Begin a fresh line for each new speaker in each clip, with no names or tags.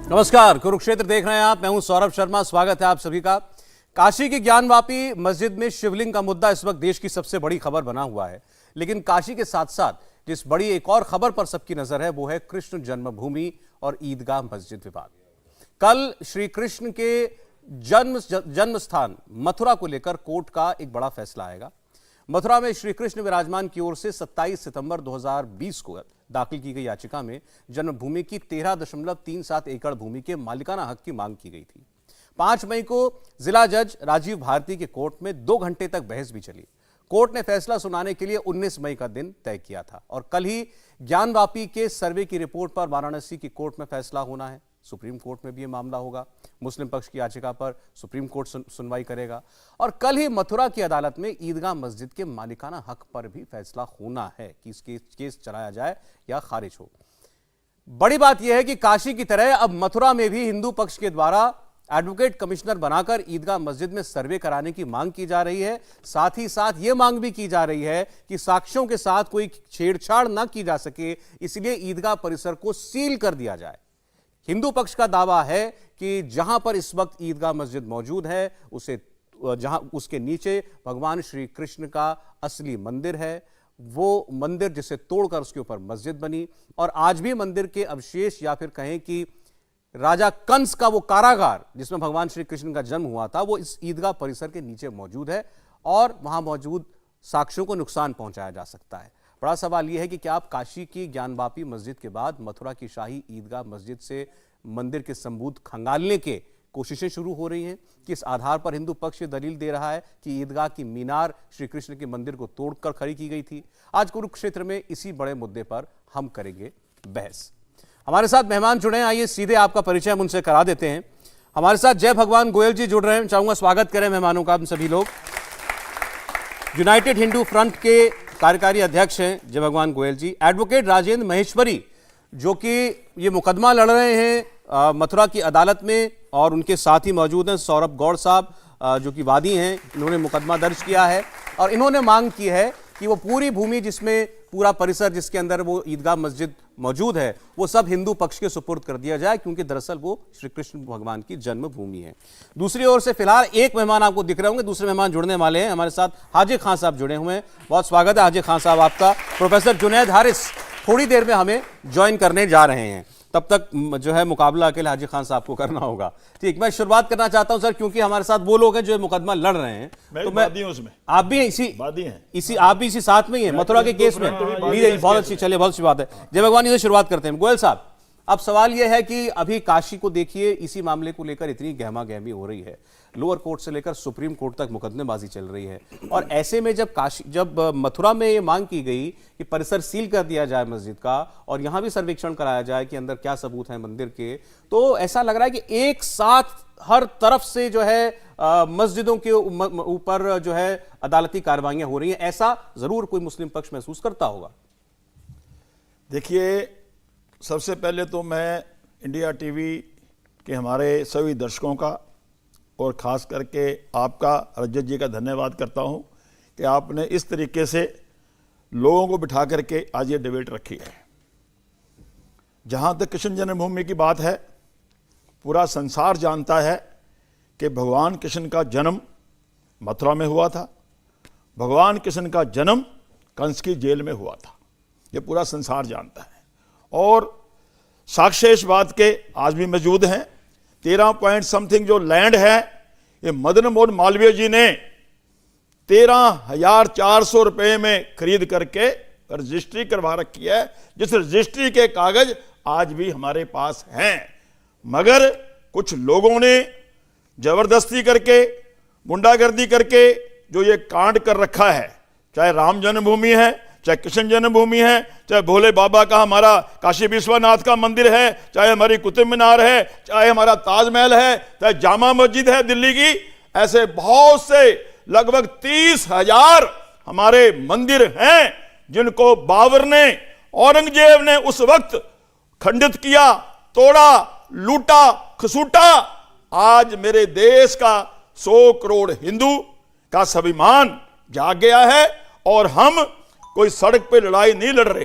नमस्कार, कुरुक्षेत्र देख रहे हैं आप। मैं हूं सौरभ शर्मा। स्वागत है आप सभी का। काशी की ज्ञानवापी मस्जिद में शिवलिंग का मुद्दा इस वक्त देश की सबसे बड़ी खबर बना हुआ है। लेकिन काशी के साथ साथ जिस बड़ी एक और खबर पर सबकी नजर है वो है कृष्ण जन्मभूमि और ईदगाह मस्जिद विवाद। कल श्री कृष्ण के जन्म स्थान मथुरा को लेकर कोर्ट का एक बड़ा फैसला आएगा। मथुरा में श्री कृष्ण विराजमान की ओर से 27 सितंबर 2020 को दाखिल की गई याचिका में जन्मभूमि की 13.37 एकड़ भूमि के मालिकाना हक की मांग की गई थी। 5 मई को जिला जज राजीव भारती के कोर्ट में 2 घंटे तक बहस भी चली। कोर्ट ने फैसला सुनाने के लिए 19 मई का दिन तय किया था और कल ही ज्ञानवापी के सर्वे की रिपोर्ट पर वाराणसी की कोर्ट में फैसला होना है। सुप्रीम कोर्ट में भी यह मामला होगा। मुस्लिम पक्ष की याचिका पर सुप्रीम कोर्ट सुनवाई करेगा और कल ही मथुरा की अदालत में ईदगाह मस्जिद के मालिकाना हक पर भी फैसला होना है कि इसके केस चलाया जाए या खारिज हो। बड़ी बात यह है कि काशी की तरह अब मथुरा में भी हिंदू पक्ष के द्वारा एडवोकेट कमिश्नर बनाकर ईदगाह मस्जिद में सर्वे कराने की मांग की जा रही है। साथ ही साथ यह मांग भी की जा रही है कि साक्ष्यों के साथ कोई छेड़छाड़ न की जा सके, इसलिए ईदगाह परिसर को सील कर दिया जाए। हिंदू पक्ष का दावा है कि जहां पर इस वक्त ईदगाह मस्जिद मौजूद है जहां उसके नीचे भगवान श्री कृष्ण का असली मंदिर है, वो मंदिर जिसे तोड़कर उसके ऊपर मस्जिद बनी और आज भी मंदिर के अवशेष या फिर कहें कि राजा कंस का वो कारागार जिसमें भगवान श्री कृष्ण का जन्म हुआ था वो इस ईदगाह परिसर के नीचे मौजूद है और वहां मौजूद साक्ष्यों को नुकसान पहुंचाया जा सकता है। बड़ा सवाल यह है कि क्या आप काशी की ज्ञानवापी मस्जिद के बाद मथुरा की शाही ईदगाह मस्जिद से मंदिर के सबूत खंगालने के कोशिशें शुरू हो रही हैं? किस आधार पर हिंदू पक्ष दलील दे रहा है कि ईदगाह की मीनार श्री कृष्ण के मंदिर को तोड़कर खड़ी की गई थी? आज कुरुक्षेत्र में इसी बड़े मुद्दे पर हम करेंगे बहस। हमारे साथ मेहमान जुड़े हैं, आइए सीधे आपका परिचय हम उनसे करा देते हैं। हमारे साथ जय भगवान गोयल जी जुड़ रहे हैं। चाहूंगा स्वागत करें मेहमानों का हम सभी लोग। यूनाइटेड हिंदू फ्रंट के कार्यकारी अध्यक्ष हैं जय भगवान गोयल जी। एडवोकेट राजेंद्र महेश्वरी जो कि ये मुकदमा लड़ रहे हैं मथुरा की अदालत में और उनके साथ ही मौजूद हैं सौरभ गौड़ साहब जो कि वादी हैं। इन्होंने मुकदमा दर्ज किया है और इन्होंने मांग की है कि वो पूरी भूमि जिसमें पूरा परिसर जिसके अंदर वो ईदगाह मस्जिद मौजूद है वो सब हिंदू पक्ष के सुपुर्द कर दिया जाए क्योंकि दरअसल वो श्री कृष्ण भगवान की जन्मभूमि है। दूसरी ओर से फिलहाल एक मेहमान आपको दिख रहे होंगे, दूसरे मेहमान जुड़ने वाले हैं। हमारे साथ हाजी खान साहब जुड़े हुए हैं। बहुत स्वागत है हाजी खान साहब आपका। प्रोफेसर जुनैद हारिस थोड़ी देर में हमें ज्वाइन करने जा रहे हैं, तब तक जो है मुकाबला अकेले हाजी खान साहब को करना होगा। ठीक, मैं शुरुआत करना चाहता हूं सर क्योंकि हमारे साथ वो लोग हैं जो मुकदमा लड़ रहे हैं। तो मैं उसमें आप भी आप भी इसी साथ में ही हैं मथुरा के केस में। बहुत अच्छी, चलिए बहुत अच्छी बात है। जय भगवान से शुरुआत करते हैं। गोयल साहब, अब सवाल यह है कि अभी काशी को देखिए, इसी मामले को लेकर इतनी गहमा गहमी हो रही है, लोअर कोर्ट से लेकर सुप्रीम कोर्ट तक मुकदमेबाजी चल रही है और ऐसे में जब मथुरा में ये मांग की गई कि परिसर सील कर दिया जाए मस्जिद का और यहां भी सर्वेक्षण कराया जाए कि अंदर क्या सबूत है मंदिर के, तो ऐसा लग रहा है कि एक साथ हर तरफ से जो है मस्जिदों के ऊपर जो है अदालती कार्रवाइयां हो रही हैं। ऐसा जरूर कोई मुस्लिम पक्ष महसूस करता होगा।
देखिए, सबसे पहले तो मैं इंडिया टीवी के हमारे सभी दर्शकों का और ख़ास करके आपका रजत जी का धन्यवाद करता हूं कि आपने इस तरीके से लोगों को बिठा करके आज ये डिबेट रखी है। जहां तक कृष्ण जन्मभूमि की बात है, पूरा संसार जानता है कि भगवान कृष्ण का जन्म मथुरा में हुआ था। भगवान कृष्ण का जन्म कंस की जेल में हुआ था, ये पूरा संसार जानता है और साक्ष्य इस बात के आज भी मौजूद हैं। 13 पॉइंट समथिंग जो लैंड है ये मदन मोहन मालवीय जी ने 13,400 रुपए में खरीद करके रजिस्ट्री करवा रखी है, जिस रजिस्ट्री के कागज आज भी हमारे पास हैं। मगर कुछ लोगों ने जबरदस्ती करके, गुंडागर्दी करके जो ये कांड कर रखा है, चाहे राम जन्मभूमि है, चाहे कृष्ण जन्मभूमि है, चाहे भोले बाबा का हमारा काशी विश्वनाथ का मंदिर है, चाहे हमारी कुतुब मीनार है, चाहे हमारा ताजमहल है, चाहे जामा मस्जिद है दिल्ली की, ऐसे बहुत से लगभग 30,000 हमारे मंदिर हैं जिनको बाबर ने, औरंगजेब ने उस वक्त खंडित किया, तोड़ा, लूटा, खसूटा। आज मेरे देश का 100 करोड़ हिंदू का स्वाभिमान जाग गया है और हम कोई सड़क पे लड़ाई नहीं लड़ रहे,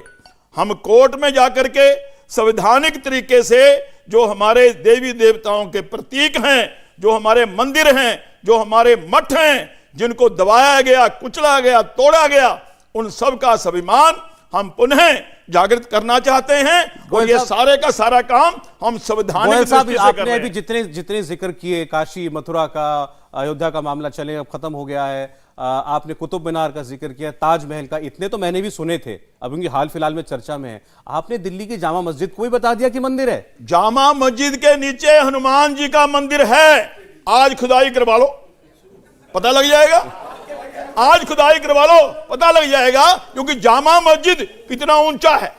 हम कोर्ट में जाकर के संवैधानिक तरीके से जो हमारे देवी देवताओं के प्रतीक हैं, जो हमारे मंदिर हैं, जो हमारे मठ हैं, जिनको दबाया गया, कुचला गया, तोड़ा गया, उन सब का स्वाभिमान हम पुनः जागृत करना चाहते हैं। और ये सारे का सारा काम हम संवैधानिक दृष्टि से कर
आपने
रहे
अभी
हैं।
जितने जिक्र किए, काशी मथुरा का, अयोध्या का मामला चले अब खत्म हो गया है, आपने कुतुब मीनार का जिक्र किया, ताजमहल का, इतने तो मैंने भी सुने थे, अब उनकी हाल फिलहाल में चर्चा में है। आपने दिल्ली की जामा मस्जिद को ही बता दिया कि मंदिर है।
जामा मस्जिद के नीचे हनुमान जी का मंदिर है। आज खुदाई करवा लो, पता लग जाएगा। आज खुदाई करवा लो, पता लग जाएगा। क्योंकि जामा मस्जिद कितना ऊंचा है,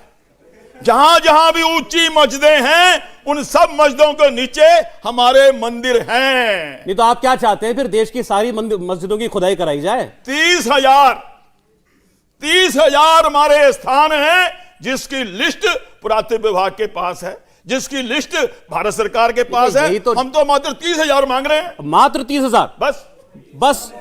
जहां जहां भी ऊंची मस्जिदें हैं, उन सब मस्जिदों के नीचे हमारे मंदिर हैं।
नहीं तो आप क्या चाहते हैं फिर, देश की सारी मस्जिदों की खुदाई कराई जाए?
30,000 हमारे स्थान हैं, जिसकी लिस्ट पुरातत्व विभाग के पास है, जिसकी लिस्ट भारत सरकार के पास है। हम तो मात्र 30,000 मांग रहे हैं,
मात्र 30,000
बस।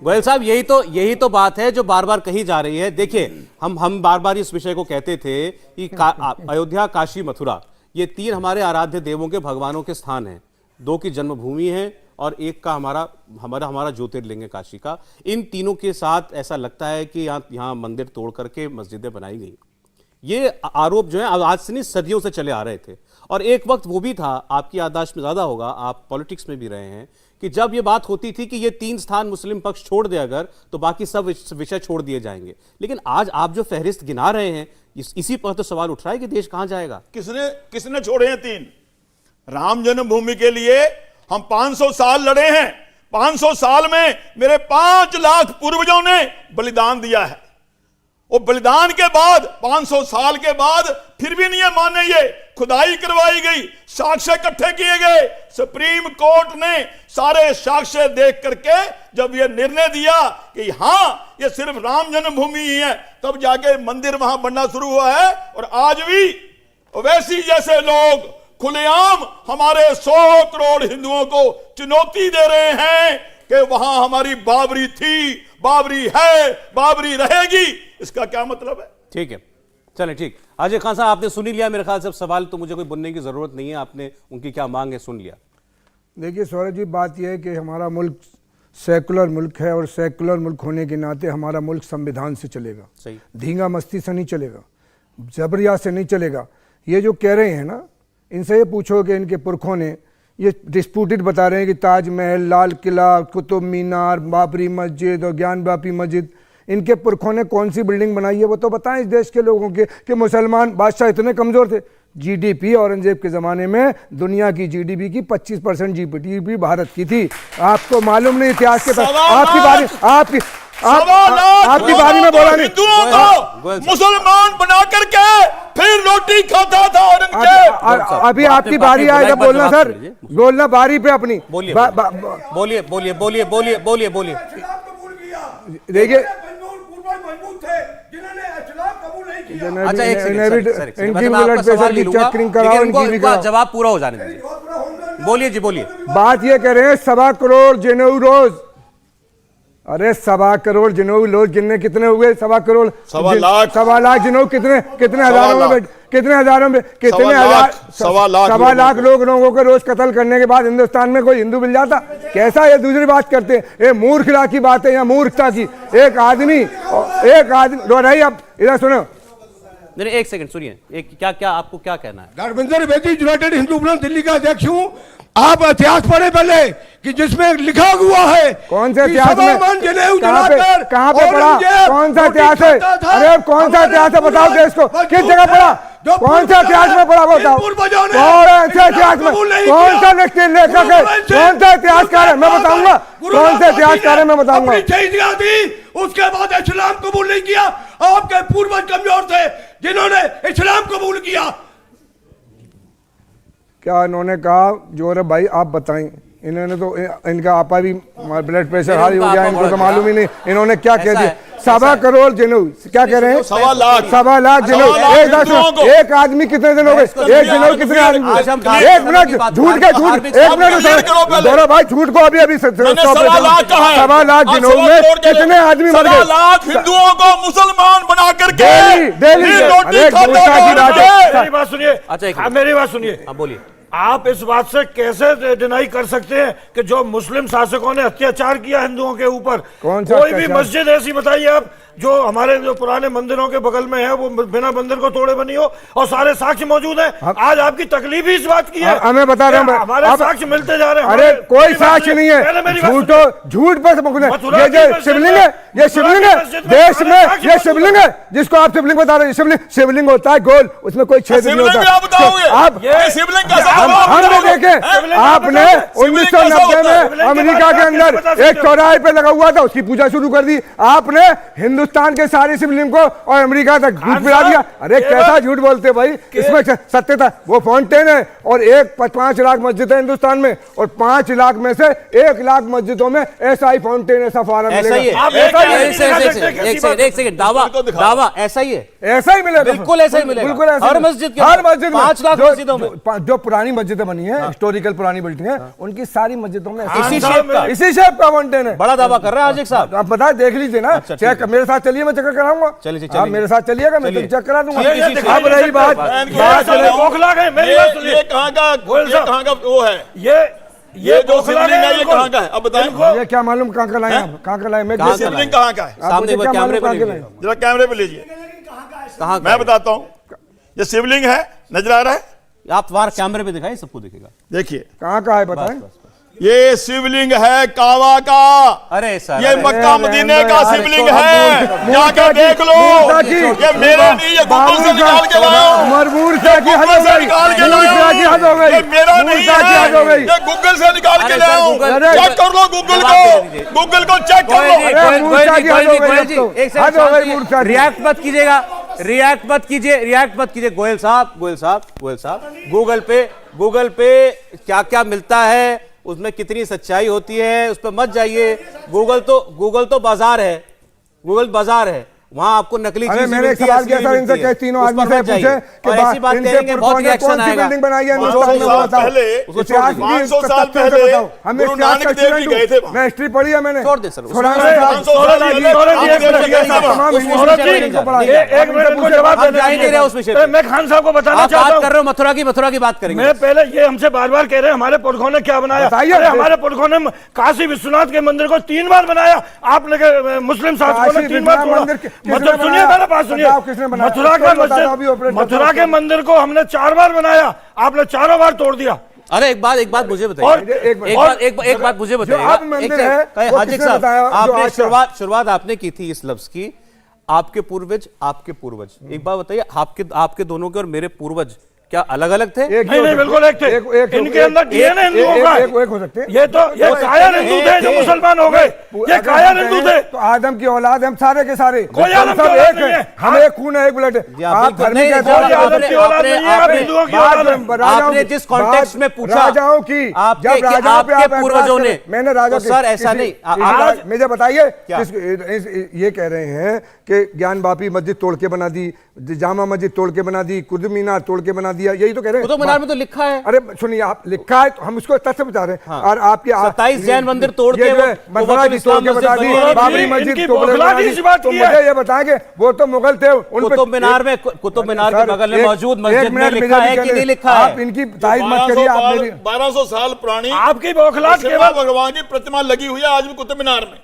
गोयल साहब, यही तो बात है जो बार बार कही जा रही है। देखिए, हम बार बार इस विषय को कहते थे कि अयोध्या, काशी, मथुरा, ये 3 हमारे आराध्य देवों के, भगवानों के स्थान हैं। 2 की जन्मभूमि है और 1 का हमारा ज्योतिर्लिंग है, काशी का। इन तीनों के साथ ऐसा लगता है कि यहाँ मंदिर तोड़ करके मस्जिदें बनाई गई। ये आरोप जो है आज से नहीं, सदियों से चले आ रहे थे। और एक वक्त वो भी था, आपकी याददाश्त में ज्यादा होगा, आप पॉलिटिक्स में भी रहे हैं, कि जब ये बात होती थी कि ये 3 स्थान मुस्लिम पक्ष छोड़ दे अगर, तो बाकी सब विषय छोड़ दिए जाएंगे। लेकिन आज आप जो फहरिस्त गिना रहे हैं, इसी पर तो सवाल उठ रहा है कि देश कहां जाएगा।
किसने छोड़े हैं 3? राम जन्मभूमि के लिए हम 500 साल लड़े हैं। 500 साल में मेरे 5 लाख पूर्वजों ने बलिदान दिया है। वो बलिदान के बाद 500 साल के बाद फिर भी नहीं माने, ये खुदाई करवाई गई, साक्ष्य इकट्ठे किए गए। सुप्रीम कोर्ट ने सारे साक्ष्य देख करके जब ये निर्णय दिया कि हां ये सिर्फ राम जन्मभूमि ही है, तब जाके मंदिर वहां बनना शुरू हुआ है। और आज भी ओवैसी जैसे लोग खुलेआम हमारे 100 करोड़ हिंदुओं को चुनौती दे रहे हैं कि वहां हमारी बाबरी थी, बाबरी है, बाबरी रहेगी। इसका क्या मतलब है?
ठीक है, चलें, ठीक। अजय खान साहब, आपने सुन लिया मेरे ख्याल से, सवाल तो मुझे कोई बुनने की जरूरत नहीं है, आपने उनकी क्या मांग है सुन लिया।
देखिए सौरभ जी, बात यह है कि हमारा मुल्क सेकुलर मुल्क है, और सेकुलर मुल्क होने के नाते हमारा मुल्क संविधान से चलेगा।
सही।
धींगा मस्ती से नहीं चलेगा, जबरिया से नहीं चलेगा। ये जो कह रहे हैं ना, इनसे ये पूछो कि इनके पुरखों ने ये डिस्प्यूटेड बता रहे हैं कि ताजमहल, लाल किला, कुतुब मीनार, बाबरी मस्जिद और ज्ञानवापी मस्जिद, इनके पुरखों ने कौन सी बिल्डिंग बनाई है वो तो बताएं इस देश के लोगों के, कि मुसलमान बादशाह इतने कमज़ोर थे। जीडीपी औरंगजेब के ज़माने में दुनिया की जीडीपी की 25% जीडीपी भारत की थी। आपको मालूम नहीं इतिहास के तहत। आपकी बारी में बोला नहीं।
हिंदुओं को मुसलमान बना करके फिर रोटी खाता था औरंगजेब।
अभी आपकी बारी आएगा बोलना सर, बोलना बारी पे अपनी।
बोलिए बोलिए बोलिए बोलिए बोलिए बोलिए बोलिए।
देखिए,
अच्छा, एक सेकंड,
इनकी ब्लड प्रेशर की चेकिंग कराओ, इनकी भी कराओ।
जवाब पूरा हो जाने दीजिए। बोलिए जी, बोलिए।
बात ये कह रहे हैं 1.25 करोड़ जनेऊ रोज। अरे 1.25 करोड़ जनेऊ रोज गिनने कितने हुए? 1.25 करोड़, 1.25 लाख जनेऊ कितने हजारों में, कितने हजारों में, कितने हजार, 1.25 लाख लोगों को रोज कत्ल करने के बाद हिंदुस्तान में कोई हिंदू मिल जाता? कैसा ये दूसरी बात करते हैं? ये मूर्खता की बात है या मूर्खता की? एक आदमी रो रही। अब इधर सुनो,
नहीं, एक सेकंड सुनिए, क्या आपको क्या कहना है?
धर्मेंद्र बेदी, यूनाइटेड हिंदू फ्रंट दिल्ली का अध्यक्ष हूँ। आप इतिहास पढ़े पहले कि जिसमें लिखा हुआ है।
कौन से इतिहास में? कहाँ पे पढ़ा? कौन सा इतिहास है? अरे कौन सा इतिहास है बताओ देश को, किस जगह पढ़ा? कौन सा इतिहास में पढ़ा बताओ? कौन सा इतिहास में? कौन सा लेखक है? कौन सा इतिहासकार है? मैं बताऊंगा कौन सा इतिहासकार है, मैं बताऊंगा।
उसके बाद इस्लाम कबूल नहीं किया। आपके पूर्वज कमजोर थे जिन्होंने इस्लाम कबूल किया।
क्या इन्होंने कहा? जोर भाई आप बताएं। इन्होंने तो, इनका आपा भी ब्लड प्रेशर हाई हो गया, इनको तो मालूम ही नहीं इन्होंने क्या कह दिया। सवा करोड़ जिनों, क्या कह रहे हैं,
1.25 लाख
जिनों,
हिंदुओं को।
एक आदमी कितने दिन हो गए, एक जिनों कितने आदमी, एक मिनट झूठ के झूठ, एक मिनट दोनों भाई झूठ को अभी
1.25 लाख कहा है।
1.25 लाख जिनों में कितने आदमी मर
1.25
गए,
लाख हिंदुओं को मुसलमान बना करके
डेली
रोटी
अरे
खाता
गुस्सा की बात है।
मेरी बात सुनिए,
अच्छा, एक मिनट।
मेरी बात सुनिए,
हाँ बोलिए।
आप इस बात से कैसे डिनाई कर सकते हैं कि जो मुस्लिम शासकों ने अत्याचार किया हिंदुओं के ऊपर,
कौन सा
कोई भी
अत्याचार?
मस्जिद ऐसी बताइए आप जो हमारे जो पुराने मंदिरों के बगल में है वो बिना मंदिर को तोड़े बनी हो, और सारे साक्ष्य मौजूद हैं। आज आपकी तकलीफ ही इस बात की है।
हमें बता रहा हूं,
हमारे
अब-
साक्ष्य मिलते जा रहे हैं।
अरे कोई
मेरी बात
साक्ष्य
सुनिए,
नहीं
पहले
है,
मेरी बात
झूठो
सुनिए।
झूठ पर मुकदमे,
मथुरा
ये
की
जो
मस्जिद
शिवलिंग
में-
है, ये
मथुरा
शिवलिंग
की
है
मस्जिद में
देश
सारे
में,
साक्ष्य
ये
मौजूद
शिवलिंग है जिसको आप शिवलिंग बता रहे हैं, शिवलिंग होता है गोल, उसमें कोई छेद नहीं
शिवलिंग भी
होता।
आप बताओगे?
आप
ये शिवलिंग कैसा
हमने
बताओगे?
देखे,
शिवलिंग
आपने
शिवलिंग कैसा
1990
होता है?
में अमेरिका के अंदर एक चौराहे पे लगा हुआ था, उसकी पूजा शुरू कर दी आपने, हिंदुस्तान के सारे शिवलिंग को और अमेरिका तक झूठ मिला दिया। अरे कैसा झूठ बोलते भाई, इसमें सत्यता, वो फाउंटेन है और 5 लाख मस्जिद है हिंदुस्तान में, और 5 लाख में से 1 लाख मस्जिदों में ऐसा ही फाउंटेन, ऐसा फौरन
ऐसा ही है,
मिलेगा।
आप
ऐसा ही है।
एक
एक सेकंड, दावा ऐसा ही है,
ऐसा ही मिलेगा,
बिल्कुल ऐसा ही मिलेगा।
बिल्कुल ऐसा
हर
ही।
मस्जिद के
हर
अंदर,
मस्जिद में
5 लाख मस्जिदों में।
जो पुरानी मस्जिदें बनी है, हिस्टोरिकल पुरानी बिल्डिंग है, उनकी सारी मस्जिदों में
इसी शेप का
इसी शेप का फाउंटेन है।
बड़ा दावा कर रहा है आजिक साहब।
आप बता देख लीजिए ना,
अच्छा, ठीक
चेक मेरे साथ चलिए, मैं चेक कराऊंगा।
चलिए,
आप मेरे साथ चलिएगा, मैं
चलिए।
चेक करा दूंगा।
ठीक है, ठीक है।
अब रही बात
बौखला गए, मेरी बात सुनिए।
ये कहाँ का, ये कहाँ का वो है?
ये
जो शिवलिंग है ये कहाँ का है? अब बताएं।
ये क्या मालूम कहाँ का लाए आप? कहाँ का लाए? मैं
कहाँ
कैसे-
का
शिवलिंग कहाँ का है?
आप
सामने
मुझे
वो
क्या
कैमरे
मालूम
पे
कहाँ के
लीजिए।
लाए?
जरा कैमरे पे लीजिए,
कहाँ
मैं बताता हूँ। ये शिवलिंग है, नजर आ रहा है?
आप वहां कैमरे पे दिखाएं, सबको दिखेगा।
देखिए
कहाँ का है बताएं?
ये शिवलिंग है काबा का।
अरे सर,
ये
अरे,
मक्का मदीने का
अरे,
शिवलिंग
अरे,
है, जाके देख लो। ये मेरा नहीं, ये गूगल से निकाल के लाओ।
मूर्खता की हद
गूगल
हो
से
गई,
निकाल के
मूर्खता की हद हो
लाओ।
गई,
ये मेरा नहीं
मूर्खता की हद हो
है,
गई।
ये गूगल से निकाल के
अरे सर,
लाओ।
गूगल-
चेक कर लो गूगल
जवाब
को,
दे दीजिए।
गूगल को चेक कर
गोयल जी,
लो।
अरे, मूर्खता की हद हो गई, अब तो।
एक
हद हो गई
सेकंड,
मूर्खता की।
रिएक्ट मत कीजिएगा, रिएक्ट मत कीजिए गोयल साहब, गूगल पे क्या क्या मिलता है, उसमें कितनी सच्चाई होती है, उस पर मत जाइए। गूगल तो बाजार है, गूगल बाजार है, वहां आपको नकली
अरे
चीज़
मैंने एक
मिलती है,
सवाल
असली
किया
नहीं
था इनसे,
मिलती है।
कि तीनों
उस
आदमी
पर
से
मत जाइए।
पूछे कि
और ऐसी बात
इनके
करेंगे बहुत
पुरखों ने
रिएक्शन
कौन सी
आएगा।
बिल्डिंग बनाई है
500
हिंदुस्तान में,
साल
बताओ।
पहले,
उसको इतिहास की
500
तथ्य
साल
से
पहले
बताओ। हमें
गुरु
इतिहास
नानक
का
देव जी
स्टूडेंट
गए थे
हूँ,
वहाँ।
मैं हिस्ट्री पढ़ी है मैंने।
छोड़ दे सर,
खुराना
उसमें-
साहब,
500 साल
खुराना
पहले
जी,
आप
आप
देख
देखिए,
रहे हैं,
तमाम
उसमें
हिंदू
चले
चैनल
नहीं
को
जा
पढ़ा
रहे।
दिया।
एक मिनट को जवाब
हम जा ही नहीं रहे उस विषय पे।
मैं खान साहब को बताना
आप
चाहता
बात
हूँ।
कर रहे हो मथुरा की बात करेंगे।
मैं पहले ये हमसे बार कह रहे हैं हमारे पुरखों ने क्या बनाया।
बताइए।
अरे हमारे पुरखों ने काशी विश्वनाथ के मंदिर को 3 बार बनाया, आपने मुस्लिम शासकों ने
काशी
3 बार
विश्वनाथ
तोड़ा।
मंदिर किसने
मतलब सुनिए,
बनाया?
मेरा बात सुनिए।
बताओ किसने बनाया?
मथुरा का
स्टोरी बताओ, अभी ऑपरेट
मस्जिद,
करता
मथुरा के
हूँ।
मंदिर को हमने 4 बार बनाया, आपने 4 बार तोड़ दिया।
अरे एक बात मुझे
और
बताइए,
एक
एक बात मुझे बताइए।
अब मंदिर है, वो
हाजिक
किसने
साहब,
बताया? जो
आपने
आज का-
शुरुआत आपने की थी इस लफ्ज की, आपके पूर्वज। एक बात बताइए, आपके दोनों के और मेरे पूर्वज क्या अलग अलग थे?
नहीं बिल्कुल एक थे। इनके अंदर डीएनए हिंदुओं का है।
एक हो सकते हैं।
ये कायर हिंदू थे जो मुसलमान हो गए, ये कायर हिंदू थे।
तो आदम की औलाद हम सारे के सारे,
कोई
हम
आदम की
सब
औलाद
एक
नहीं
हैं,
है।
हम एक खून है, एक ब्लड
जी,
है।
आप
आप
बिल्कुल
धर्म
नहीं,
के
जो
आधार
आदम
पर
की औलाद नहीं है, आप हिंदुओं की औलाद है।
आपने जिस कॉन्टेक्स्ट में पूछा,
राजाओं की,
आपके
जब राजाओं पे
आपके
आप
पूर्वजों ने,
मैंने राजा
तो सर ऐसा नहीं,
आज मुझे बताइए,
क्या?
ये कह रहे हैं कि ज्ञान वापी मस्जिद तोड़ के बना दी, जामा मस्जिद तोड़ के बना दी, कुतुब मीनार तोड़ के बना दिया, यही तो कह रहे हैं।
कुतुब मीनार में तो लिखा है।
अरे सुनिए, आप लिखा है तो हम उसको तथ्य बता रहे हैं। और आपके
27 जैन मंदिर तोड़ के
मथुरा की तोड़ के बता दी, बाबरी मस्जिद
इनकी
तोड़ के
बौखलाहट
बना दी।
इस बात
तो
की है।
मुझे ये बताएंगे, वो तो मुगल थे, उन पे-
कुतुब मीनार के बगल में मौजूद
एक
मस्जिद में
मिनट,
लिखा
मुझे
है
भी
कि
कहने-
नहीं लिखा है?
आप इनकी तारीफ मत करिए, आप मेरी
1200 साल पुरानी
आपकी बौखलाहट
नरसिम्हा
केवल
भगवान की प्रतिमा लगी हुई है आज भी कुतुब मीनार में।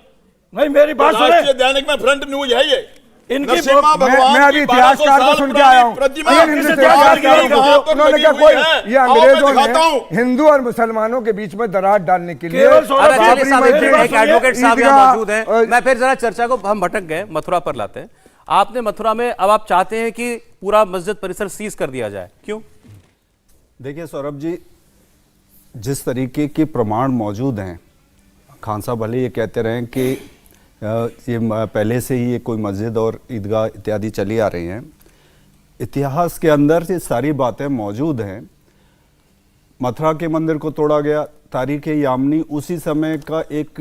नहीं, मेरी बात
राष्ट्रीय
सुने।
दैनिक में फ्रंट न्यूज है ये।
इनकी
नरसिम्हा भगवान
मैं अभी
की
इतिहासकार
1200
को
साल
सुन के
पुरानी
आया हूँ।
प्रतिमा
ये हिंदू
किसी
इतिहासकार
इतिहासकार
को-
वहाँ पर
उन्होंने
लगी
क्या
हुई
कोई,
है।
ये
आओ, मैं
अंग्रेजों
दिखाता हूँ।
ने हिंदू और मुसलमानों के बीच में दरार डालने के लिए
केवल सौरभ
अरे चलिए साहब,
बाबरी
एक
मस्जिद,
एडवोकेट साहब यहाँ
ईदगाह,
मौजूद हैं। मैं फिर जरा चर्चा को, हम भटक गए, मथुरा पर लाते हैं। आपने मथुरा में, अब आप चाहते हैं कि पूरा मस्जिद परिसर सीज कर दिया जाए, क्यों?
देखिए सौरभ जी, जिस तरीके के प्रमाण मौजूद हैं, खान साहब भले ये कहते रहें कि ये पहले से ही ये कोई मस्जिद और ईदगाह इत्यादि चली आ रही हैं, इतिहास के अंदर ये सारी बातें मौजूद हैं। मथुरा के मंदिर को तोड़ा गया, तारीख यामनी उसी समय का एक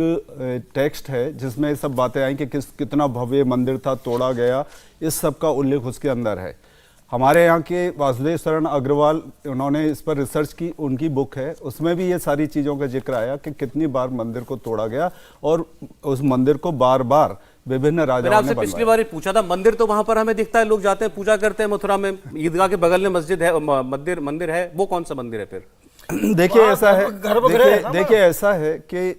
टेक्स्ट है जिसमें सब बातें आई कि कितना भव्य मंदिर था, तोड़ा गया, इस सब का उल्लेख उसके अंदर है। हमारे यहाँ के वासुदेव शरण अग्रवाल, उन्होंने इस पर रिसर्च की, उनकी बुक है, उसमें भी ये सारी चीज़ों का जिक्र आया कि कितनी बार मंदिर को तोड़ा गया और उस मंदिर को बार बार विभिन्न
मैंने
राजाओं ने
आपसे पिछली बार पूछा था, मंदिर तो वहां पर हमें दिखता है, लोग जाते हैं, पूजा करते हैं मथुरा में, ईदगाह के बगल में मस्जिद है, मंदिर है, वो कौन सा मंदिर है फिर?
देखिए ऐसा है,
गर्भगृह है ना?
देखिए ऐसा है कि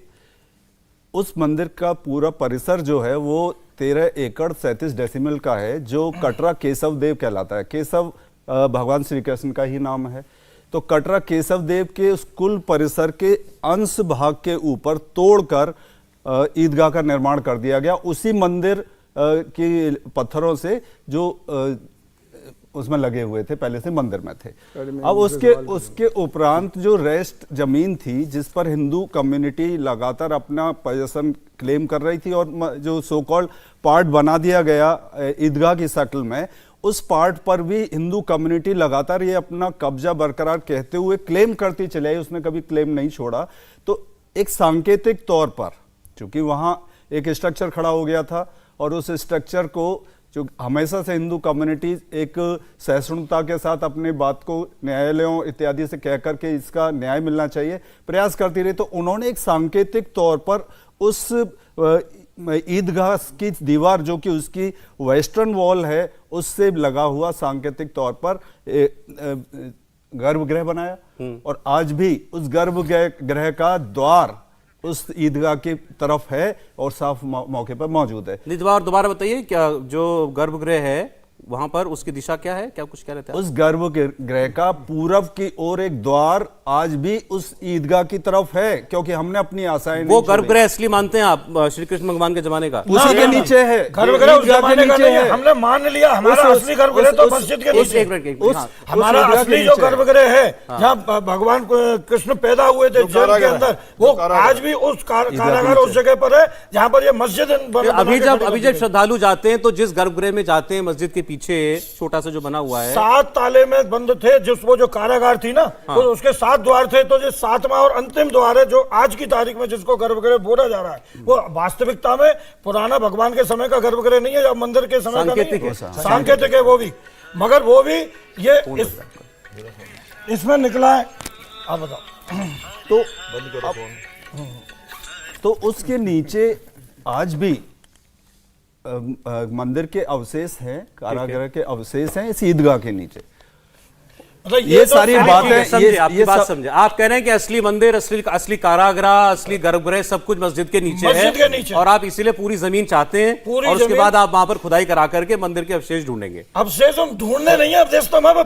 उस मंदिर का पूरा परिसर जो है वो 13 एकड़ 37 डेसिमल का है, जो कटरा केशव देव कहलाता है। केशव भगवान श्री कृष्ण का ही नाम है। तो कटरा केशव देव के उस कुल परिसर के अंश भाग के ऊपर तोड़कर ईदगाह का निर्माण कर दिया गया, उसी मंदिर की पत्थरों से जो उसमें लगे हुए थे, पहले से मंदिर में थे। अब उसके उपरांत जो रेस्ट जमीन थी जिस पर हिंदू कम्युनिटी लगातार अपना पोजीशन क्लेम कर रही थी और जो सो कॉल्ड पार्ट बना दिया गया ईदगाह की शक्ल में, उस पार्ट पर भी हिंदू कम्युनिटी लगातार ये अपना कब्जा बरकरार कहते हुए क्लेम करती चली आई, उसने कभी क्लेम नहीं छोड़ा। तो एक सांकेतिक तौर पर चूंकि वहां एक स्ट्रक्चर खड़ा हो गया था और उस स्ट्रक्चर को जो हमेशा से हिंदू कम्युनिटी एक सहिष्णुता के साथ अपनी बात को न्यायालयों इत्यादि से कह करके इसका न्याय मिलना चाहिए प्रयास करती रही, तो उन्होंने एक सांकेतिक तौर पर उस ईदगाह की दीवार जो कि उसकी वेस्टर्न वॉल है उससे लगा हुआ सांकेतिक तौर पर गर्भगृह बनाया और आज भी उस गर्भगृह का द्वार उस ईदगाह की तरफ है और साफ मौके पर मौजूद है।
दोबारा बताइए, क्या जो गर्भगृह है वहां पर उसकी दिशा क्या है, क्या कुछ कह रहे थे?
उस गर्भगृह का पूरब की ओर एक द्वार आज भी उस ईदगाह की तरफ है, क्योंकि हमने अपनी आशाएं
वो गर्भगृह असली मानते हैं आप श्री कृष्ण भगवान के जमाने का?
उसी के नीचे है
गर्भगृह, उस जमाने का नहीं है, हमने मान लिया। हमारा असली गर्भगृह तो मस्जिद के नीचे, हमारा असली जो गर्भगृह है जहाँ भगवान कृष्ण पैदा हुए थे जेल के अंदर, वो आज भी उस कारागार उस जगह पर है जहाँ पर ये मस्जिद।
अभी जब श्रद्धालु जाते हैं तो जिस गर्भगृह में जाते हैं मस्जिद के पीछे छोटा सा जो बना हुआ है,
7 ताले में बंद थे, जिस वो जो कारागार थी ना, तो उसके 7 द्वार थे, तो जो 7वां और अंतिम द्वार है जो आज की तारीख में जिसको गर्भगृह बोला जा रहा है, वो वास्तविकता में पुराना भगवान के समय का गर्भगृह नहीं है या मंदिर के समय का नहीं है, सांकेतिक है वो भी, मगर वो भी ये इसमें निकला है। आप बताओ।
तो उसके नीचे आज भी मंदिर के अवशेष हैं, कारागृह के अवशेष हैं इस ईदगाह के नीचे।
मतलब
ये सारी बातें
समझे, आपकी बात समझे। आप कह रहे हैं कि असली मंदिर, असली कारागृह, असली गर्भगृह सब कुछ मस्जिद के नीचे है और आप इसीलिए पूरी जमीन चाहते हैं और उसके बाद आप वहां पर खुदाई करा करके मंदिर के अवशेष ढूंढेंगे।
अवशेष हम ढूंढने नहीं है, अवशेष तो हमारे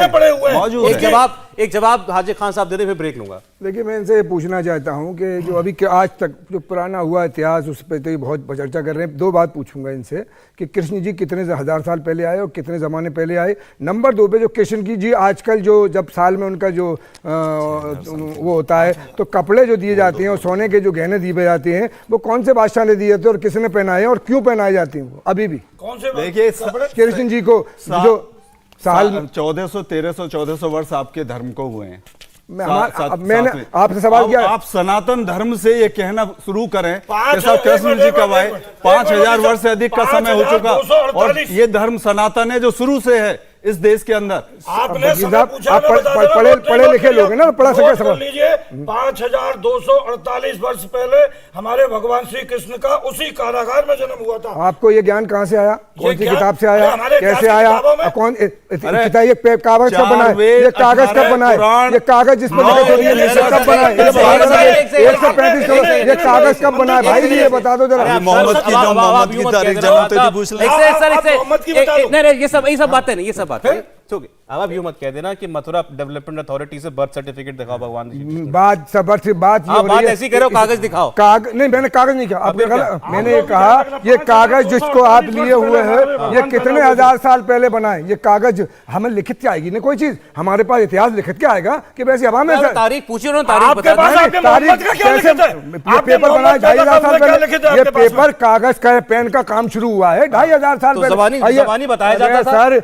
पड़े हुए हैं।
एक जवाब हाजी खान साहब दे दे, फिर ब्रेक लूंगा।
देखिए, मैं इनसे पूछना चाहता हूं कि जो अभी के आज तक जो पुराना हुआ इतिहास उस पर तो बहुत चर्चा कर रहे हैं। 2 बात पूछूंगा इनसे कि कृष्ण जी कितने हजार साल पहले आए और कितने ज़माने पहले आए। नंबर 2 पे जो कृष्ण की जी आजकल जो जब साल में उनका जो वो होता है तो कपड़े जो दिए जाते हैं और सोने के जो गहने दिए जाते हैं वो कौन से बादशाह ने दिए थे और किसने पहनाए और क्यों पहनाए जाते हैं वो अभी भी?
कौन से?
देखिए
कृष्ण जी को जो साल
1400 1300 1400 वर्ष आपके धर्म को हुए हैं।
मैंने आपसे सवाल किया,
आप सनातन धर्म से ये कहना शुरू करें कि साहब कृष्ण जी कब आए? 5000 वर्ष से अधिक का समय हो चुका और ये धर्म सनातन है जो शुरू से है इस देश के अंदर।
आपने
पढ़े लिखे लोग हैं ना, पढ़ा सके सवाल
लीजिए। 5248 वर्ष पहले हमारे भगवान श्री कृष्ण का उसी कारागार में जन्म हुआ था।
आपको ये ज्ञान कहाँ से आया? कौन सी किताब से आया? कैसे आया? कौन ये कागज कब बनाए? ये कागज कब बनाए? ये कागज जिस पर कब बनाए? 135 ये कागज कब बनाए भाई? ये बता दो जरा।
मोहम्मद की तारीख जन्म पूछ ले।
ये सब बातें नहीं, ये सब बात है। अब आप यूं मत कह देना कि मथुरा डेवलपमेंट अथॉरिटी से बर्थ सर्टिफिकेट दिखाओ भगवान की।
बात
ऐसी कह रहे हो, कागज दिखाओ।
नहीं, मैंने कागज नहीं कहा, आपने कहा, मैंने ये कहा ये कागज जिसको आप लिए हुए हैं ये कितने हजार साल पहले बनाए? ये कागज हमें लिखित क्या आएगी? नहीं कोई चीज हमारे पास इतिहास लिखित क्या आएगा कि वैसे हवा में
तारीख पूछी उन्होंने, तारीख
पेपर बनाए 2500 साल पहले। ये पेपर कागज का पेन का काम शुरू हुआ है 2500 साल पहले।
जबानी बताया जाता था
सर,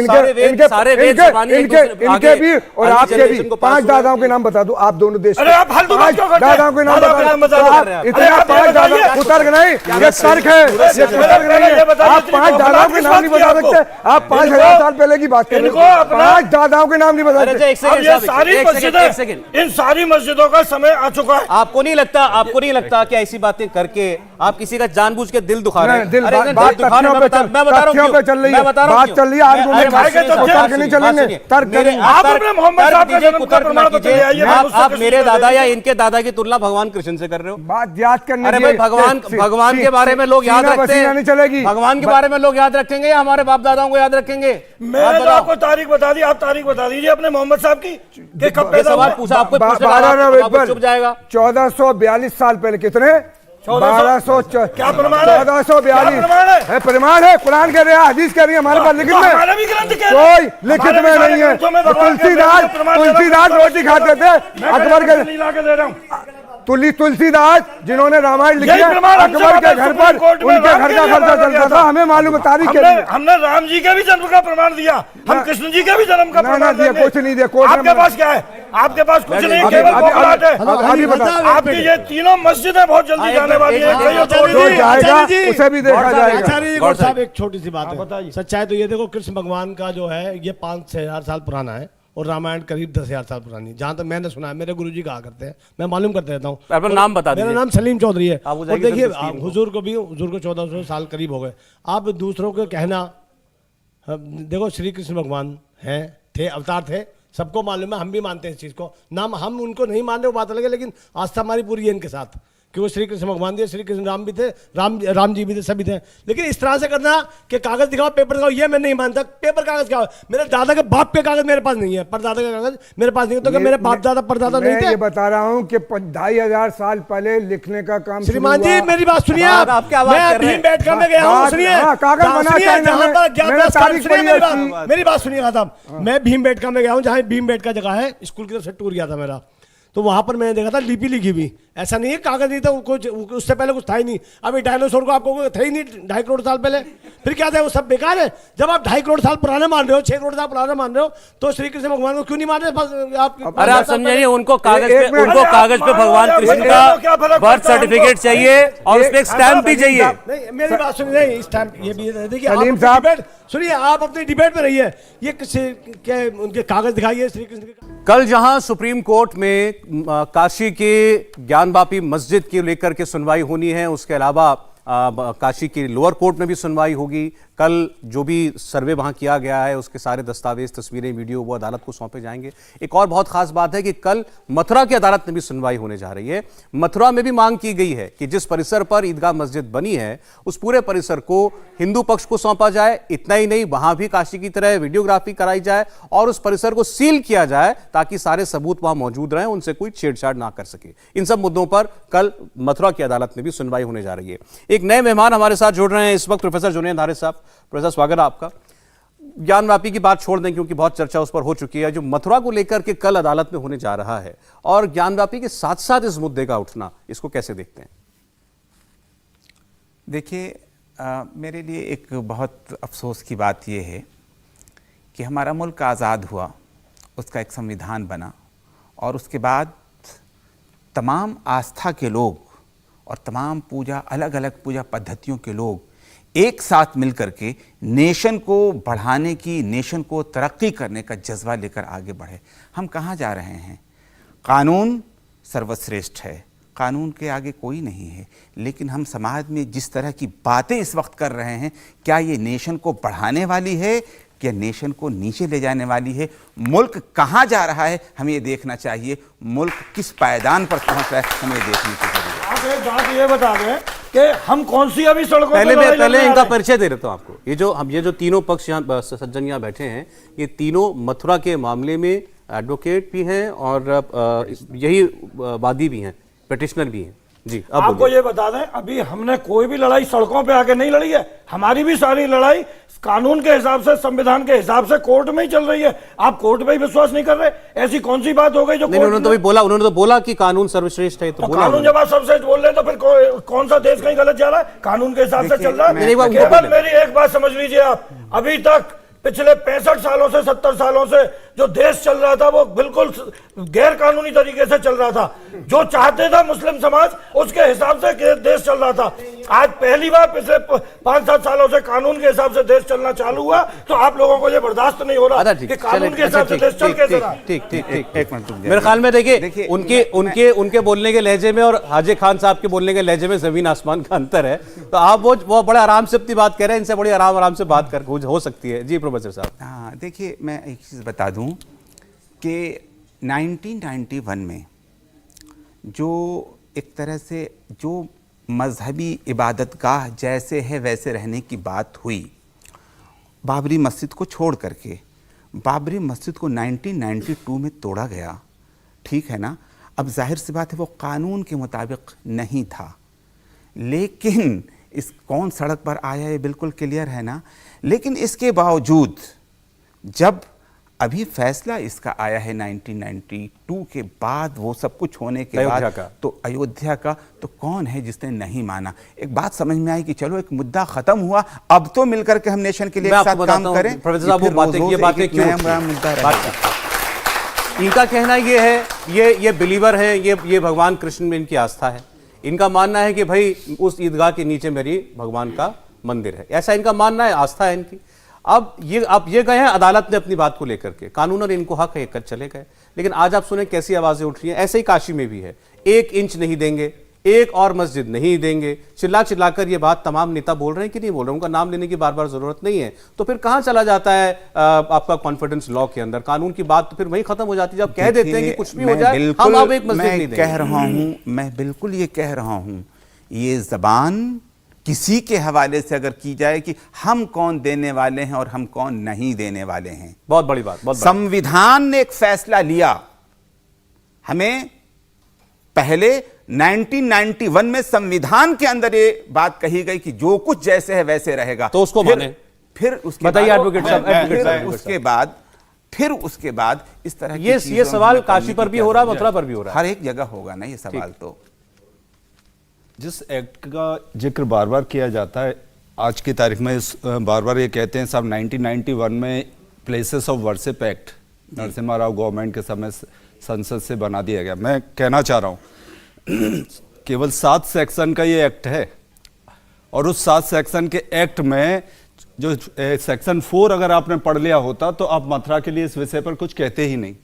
सारे वेद जबानी एक दूसरे पे
इनके
आगे
भी और
अगली
आपके
generation
भी
को pass
5
हुए।
दादाओं के नाम बता दो, आप दोनों देश
अरे आप फालतू बात क्यों करते हैं?
दादाओं के नाम
दादाओं के नाम बता दो।
इतने
आप
5 दादा
बताइए।
उतर नहीं, ये तर्क है, ये तर्क नहीं है। आप 5 दादाओं के नाम नहीं बता सकते, आप 5000 साल पहले की बात कर रहे
इनको
हो,
अपना-
5 दादाओं के नाम नहीं बता
अरे
सकते।
एक सेकंड
अब ये
साहब,
सारी
एक सेकंड।
मस्जिदें, इन सारी मस्जिदों का समय आ चुका है।
आपको नहीं लगता कि ऐसी बातें करके आप किसी का जानबूझ के दिल दुखा रहे हैं?
नहीं, दिल
अरे,
बात
दिल
बात
दुखा रहे हैं,
तथ्यों पे चल
मैं बता रहा हूं
तथ्यों पे
क्यों?
चल रही
मैं
है,
बता रहा हूं
बात
क्यों?
चल रही है,
अरे,
आर्गुमेंट
बात सुनिए,
तर्क
बात
नहीं
सुनिए,
चलेंगे,
बात सुनिए।
तर्क
मेरे-
नहीं।
आप
तर्क-
अपने मोहम्मद
तर्क
साहब का
दीजिए,
जन्म का
कुतर्क
प्रमाण
मत
बताइए,
कीजिए।
आइए,
आप
मुझसे कुछ
मेरे
नहीं
दादा
बताइए।
या इनके दादा की तुलना भगवान कृष्ण से कर रहे हो?
बात याद करने
अरे
की-
भाई भगवान के बारे में लोग याद
सीना
रखते
पसीना नहीं चलेगी।
हैं। भगवान के बारे में लोग याद रखेंगे या हमारे बाप दादाओं को याद रखेंगे?
मैंने
आप
तो
बताओ।
आपको तारीख बता दी, आप तारीख बता दीजिए अपने मोहम्मद साहब की कि कब
ये
पैदा
सवाल
हुए।
पूछा आपको, पूछने
बारह
लगा,
नवंबर
आपको चुप जाएगा।
1442 साल पहले कितने 1200
क्या प्रमाण है?
1442
क्या प्रमाण है?
है, प्रमाण है, कुरान कह रहे हैं, हदीस कह रही है, हमारे पास लिखित
तो
में
हमारे भी ग्रंथ कह रहे हैं।
कोई लिखित
हमारे
में
भी सारे
नहीं है।
ग्रंथों में भगवान के
तुलसीदास
प्रमाण दे रहा हूं।
तुलसीदास रोटी खाते थे,
मैं
अकबर के
नहीं ला के दे रहा हूं।
तुलसीदास जिन्होंने रामायण लिखी
यही
है,
प्रमाण हमसे
अकबर के
मांगा
घर
सुप्रीम
पर
कोर्ट में,
उनके
राम
घर
के
का
लिए
खर्चा
मांगा
चलता
गया
था, हमें मालूम है, तारीख के
हमने राम जी के भी जन्म का प्रमाण दिया, हम कृष्ण जी के भी जन्म का
ना,
प्रमाण
ना दिया,
देंगे।
कुछ नहीं दिया, कोर्ट में
आपके पास क्या है? आपके पास कुछ नहीं है,
अभी-
केवल
अभी-
बौखलाहट है।
अभी बता
आपकी ये तीनों मस्जिदें बहुत जल्दी जाने वाली है।
जो जाएगा उसे भी देखा जाएगा।
आचार्य जी,
गौर
साहब
साहब।
एक छोटी सी बात है,
बताइए।
सच्चाई तो ये देखो, कृष्ण भगवान का जो है ये 5,000 साल पुराना है और रामायण करीब 10,000 साल पुरानी है। जहां तक मैंने सुना है, मेरे गुरुजी कहा करते हैं, मैं मालूम करते रहता हूँ।
अपना नाम बता
मेरा
दीजिए।
नाम सलीम चौधरी है।
आप हो
और
जाएगी
देखिए,
सर तस्लीम को।
हुजूर को 1400 साल करीब हो गए। आप दूसरों को कहना, देखो श्री कृष्ण भगवान हैं, थे, अवतार थे, सबको मालूम है, हम भी मानते हैं इस चीज़ को। नाम हम उनको नहीं मान रहे, वो बात अलग है, लेकिन आस्था हमारी पूरी है इनके साथ कि वो श्री कृष्ण भगवान थे, श्री कृष्ण राम भी थे, राम जी भी थे, सभी थे। लेकिन इस तरह से करना कि कागज दिखाओ, पेपर दिखाओ, ये मैं नहीं मानता। पेपर कागज क्या? मेरे दादा के बाप के कागज मेरे पास नहीं है, परदादा के कागज मेरे पास नहीं है। तो क्या मेरे बाप दादा परदादा नहीं
मैं
थे?
ये बता रहा हूँ कि 2,500 साल पहले लिखने का काम शुरू
श्रीमान जी,
हुआ।
मेरी बात सुनिए।
आप क्या बात
मैं
कर रहे हैं?
भीमबेटका में गया हूँ,
बात-
सुनिए।
हाँ, कागज बना
सुनिए,
चाइना
जहाँ
में।
पर अज्ञात
मैंने
रास्ता-
तारीख
सुनिए
पढ़ी
मेरी
है
बात, मेरी बात सुनिएगा साहब। मैं भीमबेटका में गया हूँ, जहाँ भीमबेटका जगह है, स्कूल की तरफ से टूर गया था मेरा, तो वहां पर मैंने देखा था लिपि लिखी हुई। ऐसा नहीं है कागज नहीं था, कुछ उससे पहले कुछ था ही नहीं। अभी डायनासोर को आपको था ही नहीं 2.5 करोड़ साल पहले, फिर क्या था? वो सब बेकार है। जब आप 2.5 करोड़ साल पुराने मान रहे हो, 6 करोड़ साल पुराने मान रहे हो, तो श्री कृष्ण भगवान को क्यों नहीं मान रहे? आप
अरे आप समझिए, उनको कागज
एक
पे
मिनट,
उनको
अरे आप
कागज पे
मानो
भगवान
या
कृष्ण
मत मानो, क्या
का
फर्क
बर्थ
पड़ता है
सर्टिफिकेट
हमको?
चाहिए और उसपे एक स्टैंप भी चाहिए।
नहीं, मेरी बात सुनिए, नहीं, इस टाइम ये भी देखिए, आप
सलीम
अपनी
साहब।
डिबेट सुनिए, आप अपनी डिबेट में रहिए। ये किसी के उनके कागज दिखाइए श्री कृष्ण के।
कल जहां सुप्रीम कोर्ट में काशी के ज्ञानवापी मस्जिद की लेकर के सुनवाई होनी है, उसके अलावा काशी की लोअर कोर्ट में भी सुनवाई होगी। कल जो भी सर्वे वहां किया गया है उसके सारे दस्तावेज, तस्वीरें, वीडियो वो अदालत को सौंपे जाएंगे। एक और बहुत खास बात है कि कल मथुरा की अदालत में भी सुनवाई होने जा रही है। मथुरा में भी मांग की गई है कि जिस परिसर पर ईदगाह मस्जिद बनी है उस पूरे परिसर को हिंदू पक्ष को सौंपा जाए। इतना ही नहीं, वहां भी काशी की तरह वीडियोग्राफी कराई जाए और उस परिसर को सील किया जाए ताकि सारे सबूत वहां मौजूद रहें, उनसे कोई छेड़छाड़ ना कर सके। इन सब मुद्दों पर कल मथुरा की अदालत में भी सुनवाई होने जा रही है। एक नए मेहमान हमारे साथ जुड़ रहे हैं इस वक्त, प्रोफेसर जुनैद हारिस साहब। प्रोफेसर, स्वागत है आपका। ज्ञानवापी की बात छोड़ दें क्योंकि बहुत चर्चा उस पर हो चुकी है। जो मथुरा को लेकर के कल अदालत में होने जा रहा है और ज्ञानवापी के साथ साथ इस मुद्दे का उठना, इसको कैसे देखते हैं?
देखिए, मेरे लिए एक बहुत अफसोस की बात यह है कि हमारा मुल्क आज़ाद हुआ, उसका एक संविधान बना और उसके बाद तमाम आस्था के लोग और तमाम पूजा, अलग अलग पूजा पद्धतियों के लोग एक साथ मिलकर के नेशन को बढ़ाने की, नेशन को तरक्की करने का जज्बा लेकर आगे बढ़े। हम कहाँ जा रहे हैं? कानून सर्वश्रेष्ठ है, कानून के आगे कोई नहीं है, लेकिन हम समाज में जिस तरह की बातें इस वक्त कर रहे हैं, क्या ये नेशन को बढ़ाने वाली है, क्या नेशन को नीचे ले जाने वाली है? मुल्क कहाँ जा रहा है, हमें ये देखना चाहिए। मुल्क किस पायदान पर पहुंच रहा है, हमें देखने की जरूरत है।
आप एक बात ये बता दें कि हम कौन सी अभी सड़कों पे लड़ाई
पहले
लड़ने
इनका
आ रहे हैं?
परिचय दे देता हूं आपको। ये जो तीनों पक्ष यहाँ सज्जन यहाँ बैठे हैं, ये तीनों मथुरा के मामले में एडवोकेट भी हैं और यही वादी भी हैं, पिटिशनर भी हैं। जी, अब
आपको
बोलिए।
ये बता दें, अभी हमने कोई भी लड़ाई सड़कों पे आके नहीं लड़ी है। हमारी भी सारी लड़ाई कानून के हिसाब से, संविधान के हिसाब से कोर्ट में ही चल रही है। आप कोर्ट पे ही विश्वास नहीं कर रहे? ऐसी कौन सी बात हो गई जो
नहीं,
कोर्ट
उन्होंने तो
में-
भी बोला, उन्होंने तो बोला कि कानून सर्वश्रेष्ठ है, तो
तो
बोला
कानून
उन्होंने।
जब आप सबसे बोल रहे हैं तो फिर कौन सा देश कहीं गलत जा रहा है? कानून के हिसाब से
देखिए,
चल रहा
मैं-
है।
नहीं, वो उनको
केवल
बोले।
मेरी एक बात समझ लीजिए आप, अभी तक पिछले 65 सालों से 70 सालों से जो देश चल रहा था वो बिल्कुल गैर कानूनी तरीके से चल रहा था। जो चाहते था मुस्लिम समाज उसके हिसाब से देश चल रहा था। आज पहली बार पिछले 5-7 सालों से कानून के हिसाब से देश चलना चालू हुआ, तो आप लोगों को ये बर्दाश्त नहीं हो रहा कि कानून के हिसाब से देश चल कैसे रहा।
ठीक।
एक मिनट रुक जाइए।
मेरे ख्याल में देखिए
देखिए,
उनके बोलने के लहजे में और हाजी खान साहब के बोलने के लहजे में जमीन आसमान का अंतर है। तो आप वो बड़े आराम से अपनी बात कह रहे हैं, इनसे बड़ी आराम से बात कर हो सकती है। जी प्रोफेसर साहब।
हाँ, देखिए मैं एक चीज़ बता दूं कि 1991 में जो एक तरह से जो मजहबी इबादतगाह जैसे है वैसे रहने की बात हुई, बाबरी मस्जिद को छोड़ करके बाबरी मस्जिद को 1992 में तोड़ा गया, ठीक है ना। अब जाहिर सी बात है वो कानून के मुताबिक नहीं था, लेकिन इस कौन सड़क पर आया ये बिल्कुल क्लियर है ना। लेकिन इसके बावजूद जब अभी फैसला इसका आया है 1992 के बाद, वो सब कुछ होने के बाद तो अयोध्या का, तो कौन है जिसने नहीं माना। एक बात समझ में आई कि चलो एक मुद्दा खत्म हुआ, अब तो मिलकर के हम नेशन के लिए एक साथ काम करें।
प्रोफेसर साहब वो बातें क्यों
मुद्दा
इनका कहना ये है, ये बिलीवर है, ये भगवान कृष्ण में इनकी आस्था है। इनका मानना है कि भाई उस ईदगाह के नीचे मेरी भगवान का मंदिर है, ऐसा इनका मानना है, आस्था है इनकी। अब ये गए हैं अदालत ने अपनी बात को लेकर के, कानून और इनको हक है, कर चले गए। लेकिन आज आप सुने कैसी आवाजें उठ रही हैं। ऐसे ही काशी में भी है, 1 इंच नहीं देंगे, एक और मस्जिद नहीं देंगे, चिल्लाकर ये बात तमाम नेता बोल रहे हैं कि नहीं बोल रहे हैं। उनका नाम लेने की बार बार जरूरत नहीं है। तो फिर कहां चला जाता है आपका कॉन्फिडेंस लॉ के अंदर? कानून की बात तो फिर वहीं खत्म हो जाती है जब कह देते हैं कि कुछ भी हो जाए हम अब एक मस्जिद नहीं देंगे।
कह रहा हूं, मैं बिल्कुल ये कह रहा हूं, ये जबान किसी के हवाले से अगर की जाए कि हम कौन देने वाले हैं और हम कौन नहीं देने वाले हैं,
बहुत बड़ी बात।
संविधान ने एक फैसला लिया। हमें पहले 1991 में संविधान के अंदर ये बात कही गई कि जो कुछ जैसे है वैसे रहेगा,
तो उसको माने।
फिर उसके
बताइए
बाद
एडवोकेट साहब,
उसके बाद इस तरह की
ये सवाल काशी पर भी हो रहा है, मथुरा पर भी हो रहा है,
हर एक जगह होगा ना ये सवाल। तो
जिस एक्ट का जिक्र बार बार किया जाता है आज की तारीख में, बार बार ये कहते हैं साहब 1991 में places of worship act Narasimha Rao government के समय संसद से बना दिया गया। मैं कहना चाह रहा हूँ केवल 7 सेक्शन का ये एक्ट है, और उस 7 सेक्शन के एक्ट में जो सेक्शन 4 अगर आपने पढ़ लिया होता तो आप मथुरा के लिए इस विषय पर कुछ कहते ही नहीं।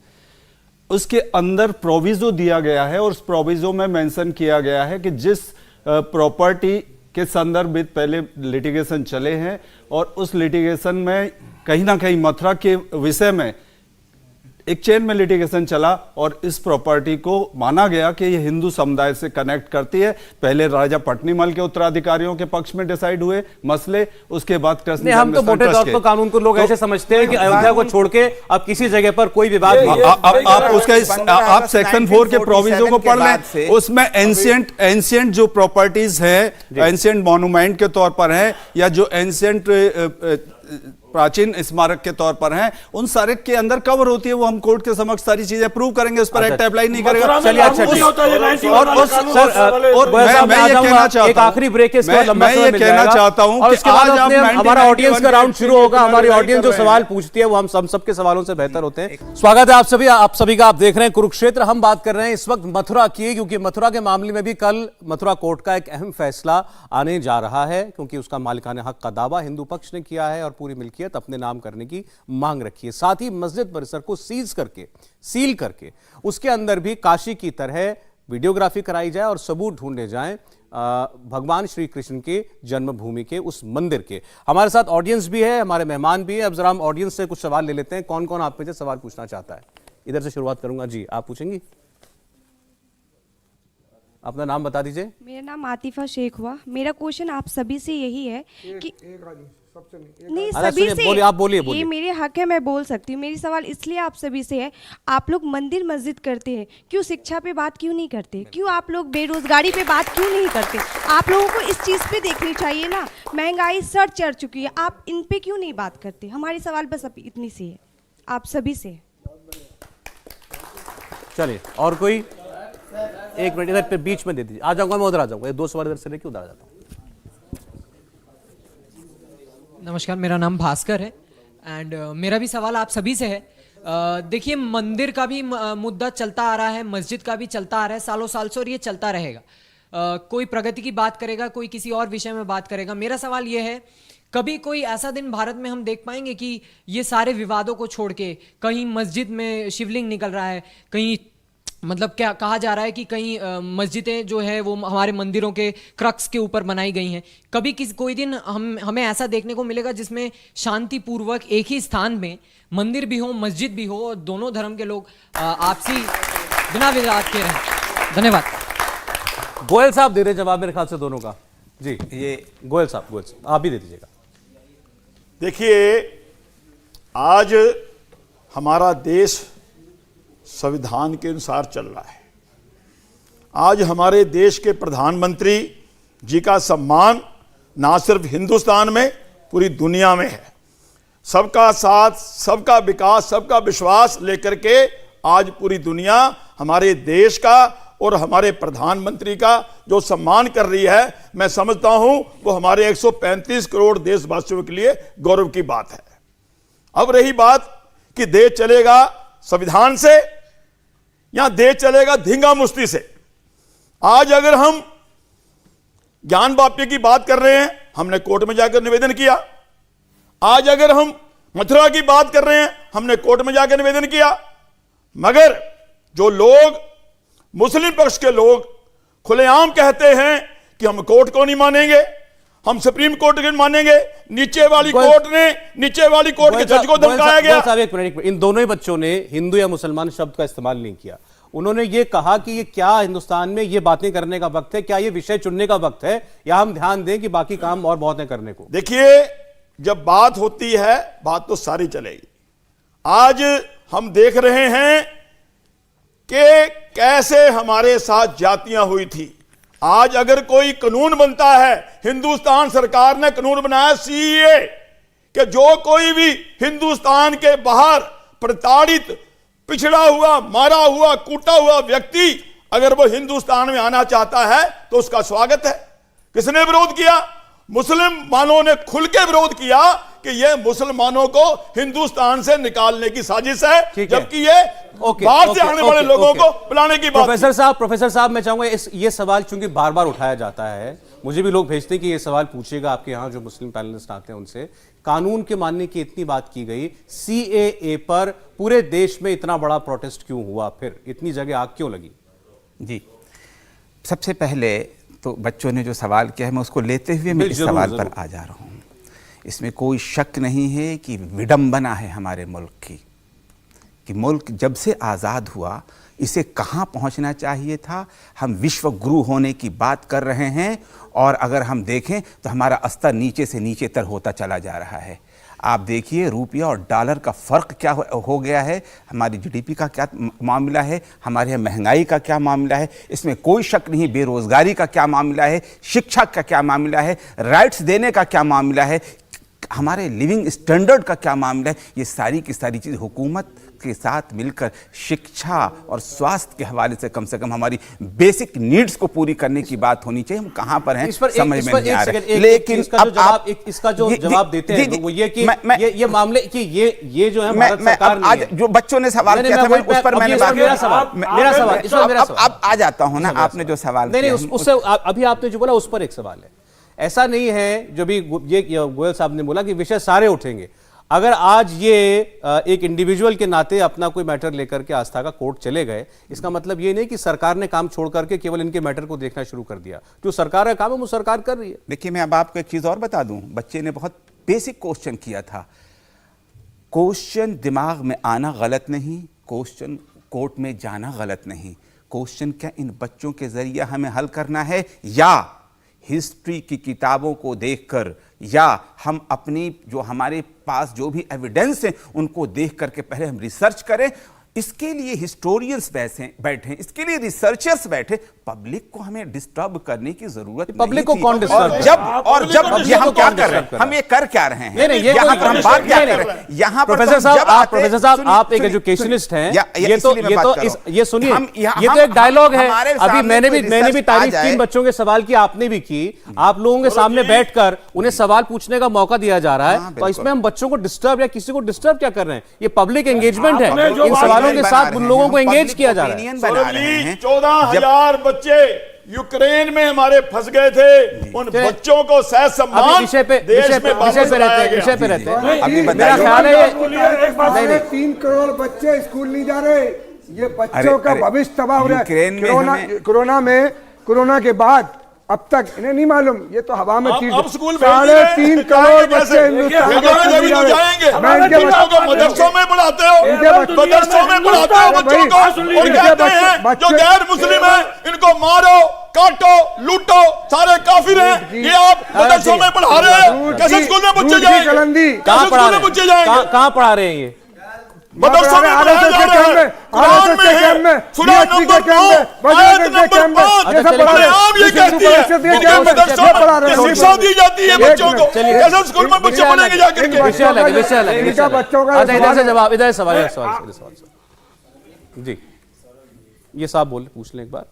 उसके अंदर प्रोविजो दिया गया है और उस प्रोविजो में मेंशन किया गया है कि जिस प्रॉपर्टी के संदर्भित पहले लिटिगेशन चले हैं और उस लिटिगेशन में कहीं ना कहीं मथुरा के विषय में एक चेन में लिटिगेशन चला और इस प्रॉपर्टी को माना गया कि यह हिंदू समुदाय से कनेक्ट करती है। पहले राजा पट्नीमल के उत्तराधिकारियों के पक्ष में डिसाइड हुए मसले, उसके बाद कृष्ण
हम तो मोटे तौर पर कानून को लोग ऐसे समझते हैं कि अयोध्या को छोड़ के अब किसी जगह पर कोई विवाद नहीं।
आप सेक्शन 4 के प्रोविजन को पढ़ लें, उसमें एंशिएंट जो प्रॉपर्टीज है, एंशिएंट मॉन्यूमेंट के तौर पर है या जो एंशिएंट प्राचीन स्मारक के तौर पर हैं, उन सारे के अंदर कवर होती है। वो हम कोर्ट के समक्ष सारी चीजें प्रूव करेंगे, उस पर एक्ट अप्लाई नहीं करेगा।
चलिए अच्छा
और मैं ये कहना चाहता हूं,
आखिरी ब्रेक है,
मैं ये कहना चाहता हूं कि आज आप
हमारा ऑडियंस का राउंड शुरू होगा। हमारी ऑडियंस जो सवाल पूछती है वो हम सबके सवालों से बेहतर होते हैं। स्वागत है आप सभी का। आप देख रहे हैं कुरुक्षेत्र। हम बात कर रहे हैं इस वक्त मथुरा की, क्योंकि मथुरा के मामले में भी कल मथुरा कोर्ट का एक अहम फैसला आने जा रहा है, क्योंकि उसका मालिकाने हक का दावा हिंदू पक्ष ने किया है और पूरी मिल्कियत अपने नाम करने की मांग रखी है। साथ ही मस्जिद परिसर को सील करके उसके अंदर भी काशी की तरह वीडियोग्राफी कराई जाए और सबूत ढूंढे जाएं भगवान श्री कृष्ण के जन्मभूमि के उस मंदिर के। हमारे साथ ऑडियंस भी है, हमारे मेहमान भी है। अब जरा हम ऑडियंस से कुछ सवाल ले लेते हैं। कौन कौन आप में से सवाल पूछना चाहता है? इधर से शुरुआत करूंगा। जी, आप पूछेंगी? अपना नाम बता दीजिए।
मेरा नाम आतिफा शेख हुआ। मेरा क्वेश्चन आप सभी से यही है कि नहीं, सभी से
बोलिए, आप बोलिए।
ये मेरे हक है, मैं बोल सकती हूँ। मेरी सवाल इसलिए आप सभी से है, आप लोग मंदिर मस्जिद करते हैं, क्यों शिक्षा पे बात क्यों नहीं करते? क्यों आप लोग बेरोजगारी पे बात क्यों नहीं करते? आप लोगों को इस चीज़ पे देखनी चाहिए ना। महंगाई सर चढ़ चुकी है, आप इन पे क्यों नहीं बात करते? हमारी सवाल बस इतनी सी है आप सभी से।
चलिए, और कोई? एक मिनट इधर पे बीच में दे दीजिए। आ जाऊंगा, मैं उधर आ जाऊंगा। 2 सवाल इधर से लेके उधर आ जाता हूँ।
नमस्कार, मेरा नाम भास्कर है। एंड मेरा भी सवाल आप सभी से है। देखिए, मंदिर का भी मुद्दा चलता आ रहा है, मस्जिद का भी चलता आ रहा है सालों साल से, और ये चलता रहेगा। कोई प्रगति की बात करेगा, कोई किसी और विषय में बात करेगा। मेरा सवाल ये है, कभी कोई ऐसा दिन भारत में हम देख पाएंगे कि ये सारे विवादों को छोड़ के कहीं मस्जिद में शिवलिंग निकल रहा है, कहीं मतलब क्या कहा जा रहा है कि कहीं मस्जिदें जो है वो हमारे मंदिरों के क्रक्स के ऊपर बनाई गई हैं। कभी कोई दिन हमें ऐसा देखने को मिलेगा जिसमें शांतिपूर्वक एक ही स्थान में मंदिर भी हो, मस्जिद भी हो, और दोनों धर्म के लोग आपसी बिना विवाद के रहें। धन्यवाद।
गोयल साहब दे रहे जवाब मेरे ख्याल से दोनों का। जी,
ये
गोयल साहब आप भी दे दीजिएगा।
देखिए, आज हमारा देश संविधान के अनुसार चल रहा है। आज हमारे देश के प्रधानमंत्री जी का सम्मान ना सिर्फ हिंदुस्तान में, पूरी दुनिया में है। सबका साथ, सबका विकास, सबका विश्वास लेकर के आज पूरी दुनिया हमारे देश का और हमारे प्रधानमंत्री का जो सम्मान कर रही है, मैं समझता हूं वो हमारे 135 करोड़ देशवासियों के लिए गौरव की बात है। अब रही बात कि देश चलेगा संविधान से या देश चलेगा धींगा मुश्ती से। आज अगर हम ज्ञान वाप्य की बात कर रहे हैं, हमने कोर्ट में जाकर निवेदन किया। आज अगर हम मथुरा की बात कर रहे हैं, हमने कोर्ट में जाकर निवेदन किया। मगर जो लोग, मुस्लिम पक्ष के लोग खुलेआम कहते हैं कि हम कोर्ट को नहीं मानेंगे, हम सुप्रीम कोर्ट को नहीं मानेंगे, नीचे वाली कोर्ट के जज को धमकाया गया।
साहब एक मिनट, इन दोनों ही बच्चों ने हिंदू या मुसलमान शब्द का इस्तेमाल नहीं किया। उन्होंने ये कहा कि ये क्या हिंदुस्तान में ये बातें करने का वक्त है, क्या ये विषय चुनने का वक्त है, या हम ध्यान दें कि बाकी काम और बहुत है करने को।
देखिए, जब बात होती है, बात तो सारी चलेगी। आज हम देख रहे हैं कि कैसे हमारे साथ जातियां हुई थी। आज अगर कोई कानून बनता है, हिंदुस्तान सरकार ने कानून बनाया सीएए, कि जो कोई भी हिंदुस्तान के बाहर प्रताड़ित, पिछड़ा हुआ, मारा हुआ, कूटा हुआ व्यक्ति अगर वो हिंदुस्तान में आना चाहता है तो उसका स्वागत है। किसने विरोध किया? मुसलमानों ने खुल के विरोध किया कि ये मुसलमानों को हिंदुस्तान से निकालने की साजिश है, जबकि ये बाहर से आने वाले लोगों को बुलाने की बात।
प्रोफेसर साहब मैं चाहूंगा ये सवाल चूंकि बार बार उठाया जाता है, मुझे भी लोग भेजते हैं कि ये सवाल पूछेगा आपके यहाँ जो मुस्लिम पैनलिस्ट आते हैं उनसे। कानून के मानने की इतनी बात की गई, सीएए पर पूरे देश में इतना बड़ा प्रोटेस्ट क्यों हुआ, फिर इतनी जगह आग क्यों लगी?
जी, सबसे पहले तो बच्चों ने जो सवाल किया है, मैं उसको लेते हुए मैं इस सवाल पर आ जा रहा हूँ। इसमें कोई शक नहीं है कि विडंबना है हमारे मुल्क की, कि मुल्क जब से आज़ाद हुआ इसे कहाँ पहुँचना चाहिए था। हम विश्व गुरु होने की बात कर रहे हैं, और अगर हम देखें तो हमारा स्तर नीचे से नीचे तर होता चला जा रहा है। आप देखिए, रुपया और डॉलर का फ़र्क क्या हो गया है, हमारी जीडीपी का क्या मामला है, हमारे यहाँ महंगाई का क्या मामला है, इसमें कोई शक नहीं। बेरोज़गारी का क्या मामला है, शिक्षा का क्या मामला है, राइट्स देने का क्या मामला है, हमारे लिविंग स्टैंडर्ड का क्या मामला है। ये सारी की सारी चीज़ हुकूमत के साथ मिलकर शिक्षा और स्वास्थ्य के हवाले से कम हमारी बेसिक नीड्स को पूरी करने की बात होनी चाहिए। हम कहाँ पर हैं समझ में नहीं आ रहा है। लेकिन
इसका जो जवाब देते हैं वो ये कि ये मामले कि ये जो है भारत सरकार ने,
आज जो बच्चों ने सवाल किया था उस पर मैंने बात,
मेरा सवाल
अब आ जाता हूँ ना, आपने जो सवाल
नहीं उससे अभी आपने जो बोला उस पर एक सवाल है। ऐसा नहीं है जो भी ये गोयल साहब ने बोला कि विषय सारे उठेंगे। अगर आज ये एक इंडिविजुअल के नाते अपना कोई मैटर लेकर के आस्था का कोर्ट चले गए, इसका मतलब ये नहीं कि सरकार ने काम छोड़ करके केवल इनके मैटर को देखना शुरू कर दिया। जो सरकार का काम है वो सरकार कर रही है।
देखिए, मैं अब आपको एक चीज़ और बता दूं। बच्चे ने बहुत बेसिक क्वेश्चन किया था। क्वेश्चन दिमाग में आना गलत नहीं, क्वेश्चन कोर्ट में जाना गलत नहीं। क्वेश्चन क्या इन बच्चों के जरिए हमें हल करना है, या हिस्ट्री की किताबों को देखकर, या हम अपनी जो हमारे पास जो भी एविडेंस है उनको देख करके पहले हम रिसर्च करें, इसके लिए हिस्टोरियंस बैठे, इसके लिए रिसर्चर्स बैठे। पब्लिक को हमें डिस्टर्ब करने की जरूरत नहीं
पब्लिक को
थी।
कौन डिस्टर्ब
और जब ये हम क्या कर रहे हैं, हम ये कर क्या रहे हैं,
नहीं, ये
यहाँ
कोई
पर हम बात क्या कर रहे हैं, यहाँ पर
प्रोफेसर साहब आप एक एजुकेशनिस्ट हैं, ये सुनिए, ये तो एक डायलॉग है। अभी मैंने भी तारीफ 3 बच्चों के सवाल की, आपने भी की। आप लोगों के सामने बैठकर उन्हें सवाल पूछने का मौका दिया जा रहा है, तो इसमें हम बच्चों को डिस्टर्ब या किसी को डिस्टर्ब क्या कर रहे हैं? ये पब्लिक एंगेजमेंट है, इन सवालों के साथ उन लोगों को एंगेज किया जा रहा है।
14,000 बच्चे यूक्रेन में हमारे फंस गए थे, उन बच्चों को सह सम्मान
विषय पे रहते हैं।
अभी
मेरा ख्याल है
3 करोड़ बच्चे स्कूल नहीं जा रहे, ये बच्चों का भविष्य तबाह हो रहा है। कोरोना के बाद अब तक इन्हें नहीं मालूम, ये तो हवा में थी। 3.5 करोड़ बच्चे हिंदुस्तान
जाएंगे, बच्चों को मदरसों में पढ़ाते हो, मदरसों में पढ़ाते हो बच्चों को, और कहते हैं जो गैर मुस्लिम है इनको मारो, काटो, लूटो, सारे काफिर हैं, ये आप मदरसों में पढ़ा रहे हैं। कैसे स्कूल में बच्चे जाएंगे?
कहाँ पढ़ा रहे हैं ये?
मदरसों में पढ़ाया जा रहा है, कुरान में है, सूरा नंबर 2 आयत नंबर 5 आम ये कहती है कि मदरसों में शिक्षा दी जाती है बच्चों को। कैसे स्कूल में बच्चे पढ़ेंगे जाकर के?
विषय अलग। अच्छा, इधर से जवाब, इधर सवाल जी, ये साहब पूछ लें एक बार।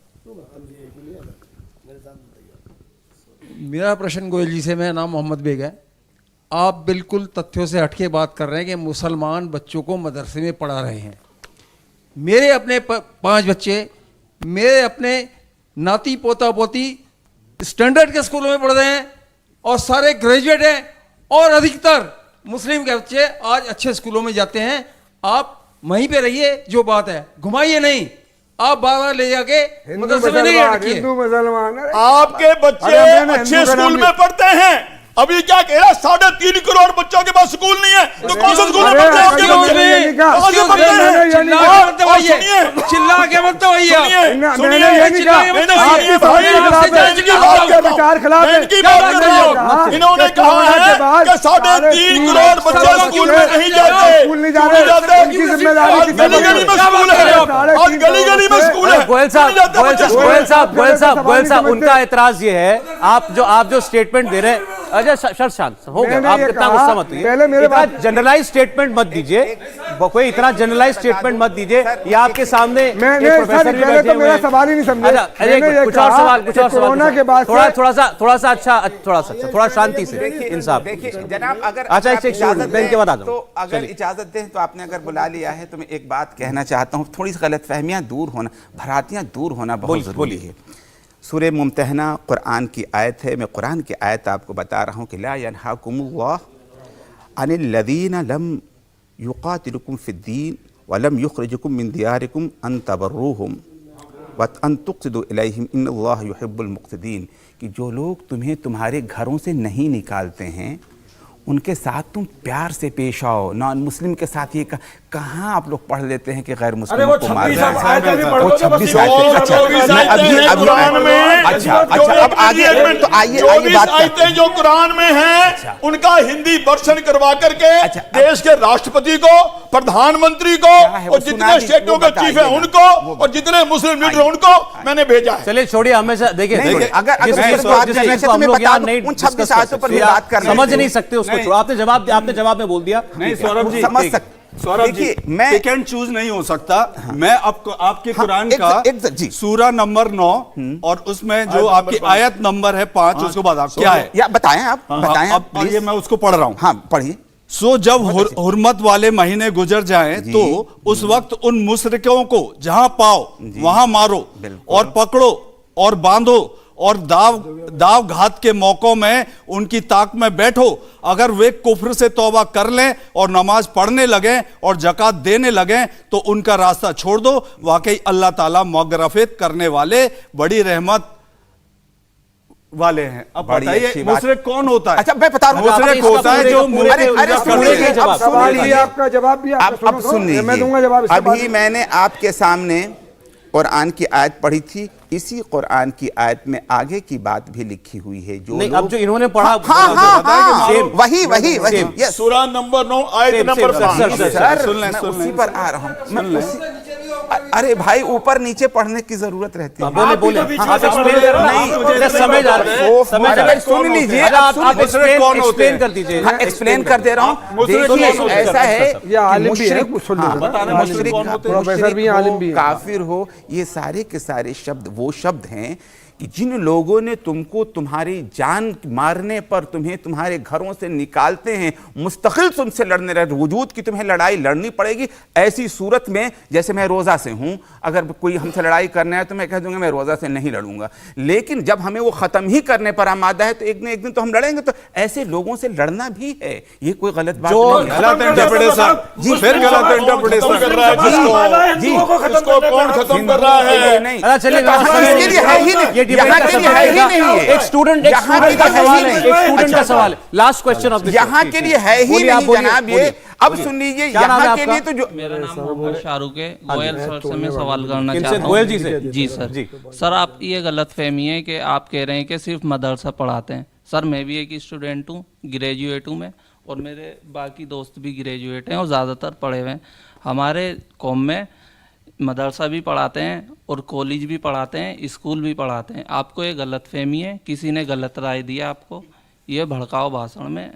मेरा प्रश्न गोयल जी से, मेरा नाम मोहम्मद बेग है। आप बिल्कुल तथ्यों से हटके बात कर रहे हैं कि मुसलमान बच्चों को मदरसे में पढ़ा रहे हैं। मेरे अपने 5 बच्चे, मेरे अपने नाती पोता पोती स्टैंडर्ड के स्कूलों में पढ़ रहे हैं और सारे ग्रेजुएट हैं, और अधिकतर मुस्लिम के बच्चे आज अच्छे स्कूलों में जाते हैं। आप वहीं पे रहिए, जो बात है घुमाइए नहीं, आप बार ले जाके मदरसे में नहीं रखिए।
हिंदू मुसलमान
आपके बच्चे अच्छे स्कूल में पढ़ते हैं। अभी क्या कह रहा है, 3.5 करोड़ बच्चों के पास स्कूल नहीं है, तो कौन सा स्कूल में पढ़ते हैं आपके बच्चे? कहाँ से पढ़ते हैं?
चिल्ला के मत
इन्होंने कहा है कि 3.5 करोड़ बच्चे स्कूल में नहीं जाते, गली गली में स्कूल है, और गली गली में स्कूल है।
गोयल साहब, उनका एतराज ये है, आप जो स्टेटमेंट दे रहे हैं, अजय सर शांत हो गया, आप इतना गुस्सा मत होइए, इतना जनरलाइज स्टेटमेंट मत दीजिए, कोई इतना जनरलाइज स्टेटमेंट मत दीजिए। ये आपके सामने प्रोफेसर भी बैठे हुए हैं।
सवाल ही नहीं समझे।
कुछ और सवाल थोड़ा शांति से इंसाफ।
जनाब, अगर
अच्छा, बैंक के बाद आ जाओ।
तो अगर इजाजत दें तो आपने अगर बुला लिया है, तो मैं एक बात कहना चाहता हूँ। थोड़ी सी गलतफहमियां दूर होना, भ्रांतियां दूर होना बहुत जरूरी है। सूरह मुम्तहना कुरान की आयत है, मैं कुरान की आयत आपको बता रहा हूँ कि ला यनहाकुमुल्लाह अनिल लज़ीना लम युक़ातिलुकुम फ़िद्दीन व लम युख़रिजुकुम मिन दियारिकुम अन तबर्रूहुम व अन तुक़सिदू इलैहिम इन्नल्लाह युहिब्बुल मुक़्सिदीन, कि जो लोग तुम्हें तुम्हारे घरों से नहीं निकालते हैं उनके साथ तुम प्यार से पेश आओ। नॉन मुस्लिम के साथ ये कहाँ आप लोग पढ़ लेते हैं कि गैर मुस्लिम को मार रहे हैं? वो 26 अब आगे तो आइए बात करते हैं।
जो कुरान में है उनका हिंदी वर्षन करवा करके देश के राष्ट्रपति को, प्रधानमंत्री को, और जितने स्टेटों के चीफ है उनको, और जितने मुस्लिम लीडर उनको मैंने भेजा है।
चलिए छोड़िए, हमेशा देखिए, समझ नहीं सकते उसको, आपने जवाब में बोल दिया।
नहीं सौरभ जी,
समझ सकते।
सौरभ जी, मैं पिक एंड चूज नहीं हो सकता। मैं आपके कुरान का सूरा नंबर 9 और उसमें जो आपकी आयत नंबर है 5, उसको बता क्या है,
या बताएं आप, बताएं आप।
ये मैं उसको पढ़ रहा हूँ।
हाँ, पढ़िए।
सो जब हुर्मत वाले महीने गुजर जाएं तो उस वक्त उन मुशरिकों को जहां पाओ वहां मारो और पकड़ो और बांधो, और दाव घात के मौकों में उनकी ताक में बैठो। अगर वे कुफ्र से तौबा कर लें और नमाज पढ़ने लगें और ज़कात देने लगें तो उनका रास्ता छोड़ दो। वाकई अल्लाह ताला मग़फ़िरत करने वाले, बड़ी रहमत वाले हैं। अब बताइए मुशरिक कौन होता है?
अच्छा, मैं बता रहा हूं।
मुशरिक होता है जो
आपका जवाब भी
अब सुनिए,
मैं दूंगा जवाब।
अभी मैंने आपके सामने कुरान की आयत पढ़ी थी, इसी कुरान की आयत में आगे की बात भी लिखी हुई है जो
नहीं,
लोग-
अब जो इन्होंने पढ़ा
हाँ, वही yes।
सूरा नंबर 9 आयत नंबर 5।
सर मैं उसी पर आ रहा हूँ, मैं अरे भाई ऊपर नीचे पढ़ने की जरूरत रहती है।
बोले बोले
आप
आप एक्सप्लेन कर रहे हैं, मुझे समझ आ रहा है, समझ आ रहा है।
सुन लीजिए,
अच्छा, आप एक्सप्लेन कर दीजिए।
हाँ, एक्सप्लेन कर दे रहा हूँ। देखिए ऐसा है
ये आलिम भी है,
कि
कुछ सुन लो
हाँ,
जरा।
मुशरिक
प्रोफेसर भी हैं,
हो,
आलिम भी हैं।
काफिर हो, ये सारे के सारे शब्द वो शब्द हैं कि जिन लोगों ने तुमको तुम्हारी जान मारने पर तुम्हें तुम्हारे घरों से निकालते हैं, मुस्तकिल तुमसे लड़ने रहे, वजूद की तुम्हें लड़ाई लड़नी पड़ेगी। ऐसी सूरत में जैसे मैं रोज़ा से हूँ, अगर कोई हमसे लड़ाई करना है तो मैं कह दूंगा मैं रोज़ा से नहीं लड़ूंगा, लेकिन जब हमें वो ख़त्म ही करने पर आमादा है तो एक न एक दिन तो हम लड़ेंगे। तो ऐसे लोगों से लड़ना भी है, ये कोई गलत बात नहीं है।
गलत इंटरप्रिटेशन जी, फिर गलत इंटरप्रिटेशन कर रहा है। इसको कौन खत्म कर रहा है?
नहीं,
अच्छा चलिए,
इसके लिए है ही नहीं, यहाँ के लिए है ही नहीं है।
एक स्टूडेंट का सवाल है, एक स्टूडेंट का सवाल है। लास्ट क्वेश्चन ऑफ दिस,
यहाँ के लिए है ही नहीं जनाब ये। अब सुन लीजिए,
क्या नाम है
यहाँ के
आपका?
लिए तो जो
मेरा नाम मोहम्मद शाहरुख है। गोयल सर से मैं सवाल करना
किनसे?
चाहता हूँ।
गोयल जी से?
जी सर।
जी।
सर आप ये गलत फहमी है कि आप कह रहे हैं कि सिर्फ मदरसा पढ़ाते हैं। सर मैं भी एक स्टूडेंट हूँ, ग्रेजुएट हूँ मैं, और मेरे बाकी दोस्त भी ग्रेजुएट हैं और ज़्यादातर पढ़े हुए हैं। हमारे कौम में मदरसा भी पढ़ाते हैं और कॉलेज भी पढ़ाते हैं, स्कूल भी पढ़ाते हैं। आपको ये गलत फहमी है, किसी ने गलत राय दिया आपको, ये भड़काऊ भाषण में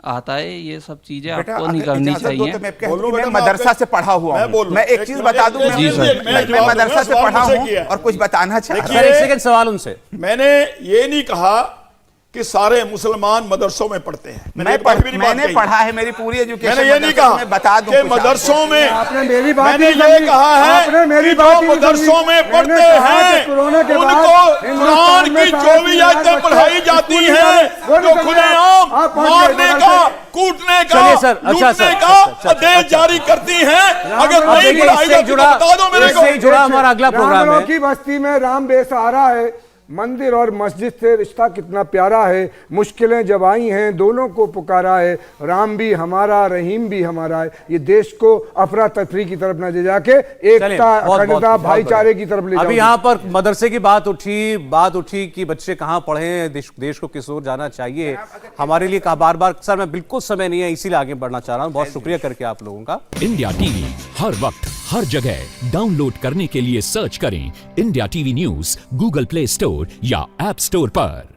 आता है, ये सब चीजें आपको नहीं करनी चाहिए।
तो मैं मदरसा से पढ़ा हुआ हूँ, मैं एक चीज बता दूं, मैं मदरसा से पढ़ा हूँ और कुछ बताना चाहता हूँ।
एक सेकंड सवाल उनसे।
मैंने ये नहीं कहा कि सारे मुसलमान मदरसों में पढ़ते हैं।
मैंने पढ़ा है, मेरी पूरी एजुकेशन
मैंने ये नहीं कहा
बता दूं
कि मदरसों में,
आपने मेरी बात
मैंने
ही नहीं
ये
सुनी।
कहा है
आपने मेरी
कि
बात
जो
ही नहीं
मदरसों
सुनी।
में पढ़ते
मैंने कहा कि
हैं
कोरोना के बाद
उनको
हिंदुस्तान
कुरान
में
की 24
साढ़े 3 लाख
आयतें
बच्चे
पढ़ाई जाती
स्कूल
हैं,
वो
जो
निकल
खुलेआम
गए। आप पहुंच
मारने
गए
का,
मदरसे।
कूटने का,
चलिए सर, अच्छा
लूटने
सर,
का
अच्छा,
आदेश जारी करती हैं। अगर
अब
नहीं
देखिए,
पढ़ाई
इससे
जाती तो
जुड़ा,
बता दो मेरे को।
इससे जुड़ा हमारा अगला प्रोग्राम
रामलों
है।
की बस्ती में राम बेसहारा है, मंदिर और मस्जिद से रिश्ता कितना प्यारा है, मुश्किलें जब आई हैं दोनों को पुकारा है, राम भी हमारा रहीम भी हमारा है। ये देश को अफरा तफरी की तरफ न ले जाके एकता, अखंडता, भाईचारे की तरफ ले जाओ।
अभी यहाँ पर मदरसे की बात उठी कि बच्चे कहाँ पढ़े, देश को किस ओर जाना चाहिए। हमारे लिए कहा बार बार, सर मैं बिल्कुल समय नहीं है इसीलिए आगे बढ़ना चाह रहा हूँ। बहुत शुक्रिया करके आप लोगों का।
इंडिया टीवी हर वक्त हर जगह डाउनलोड करने के लिए सर्च करें India TV news Google play store या ऐप स्टोर पर।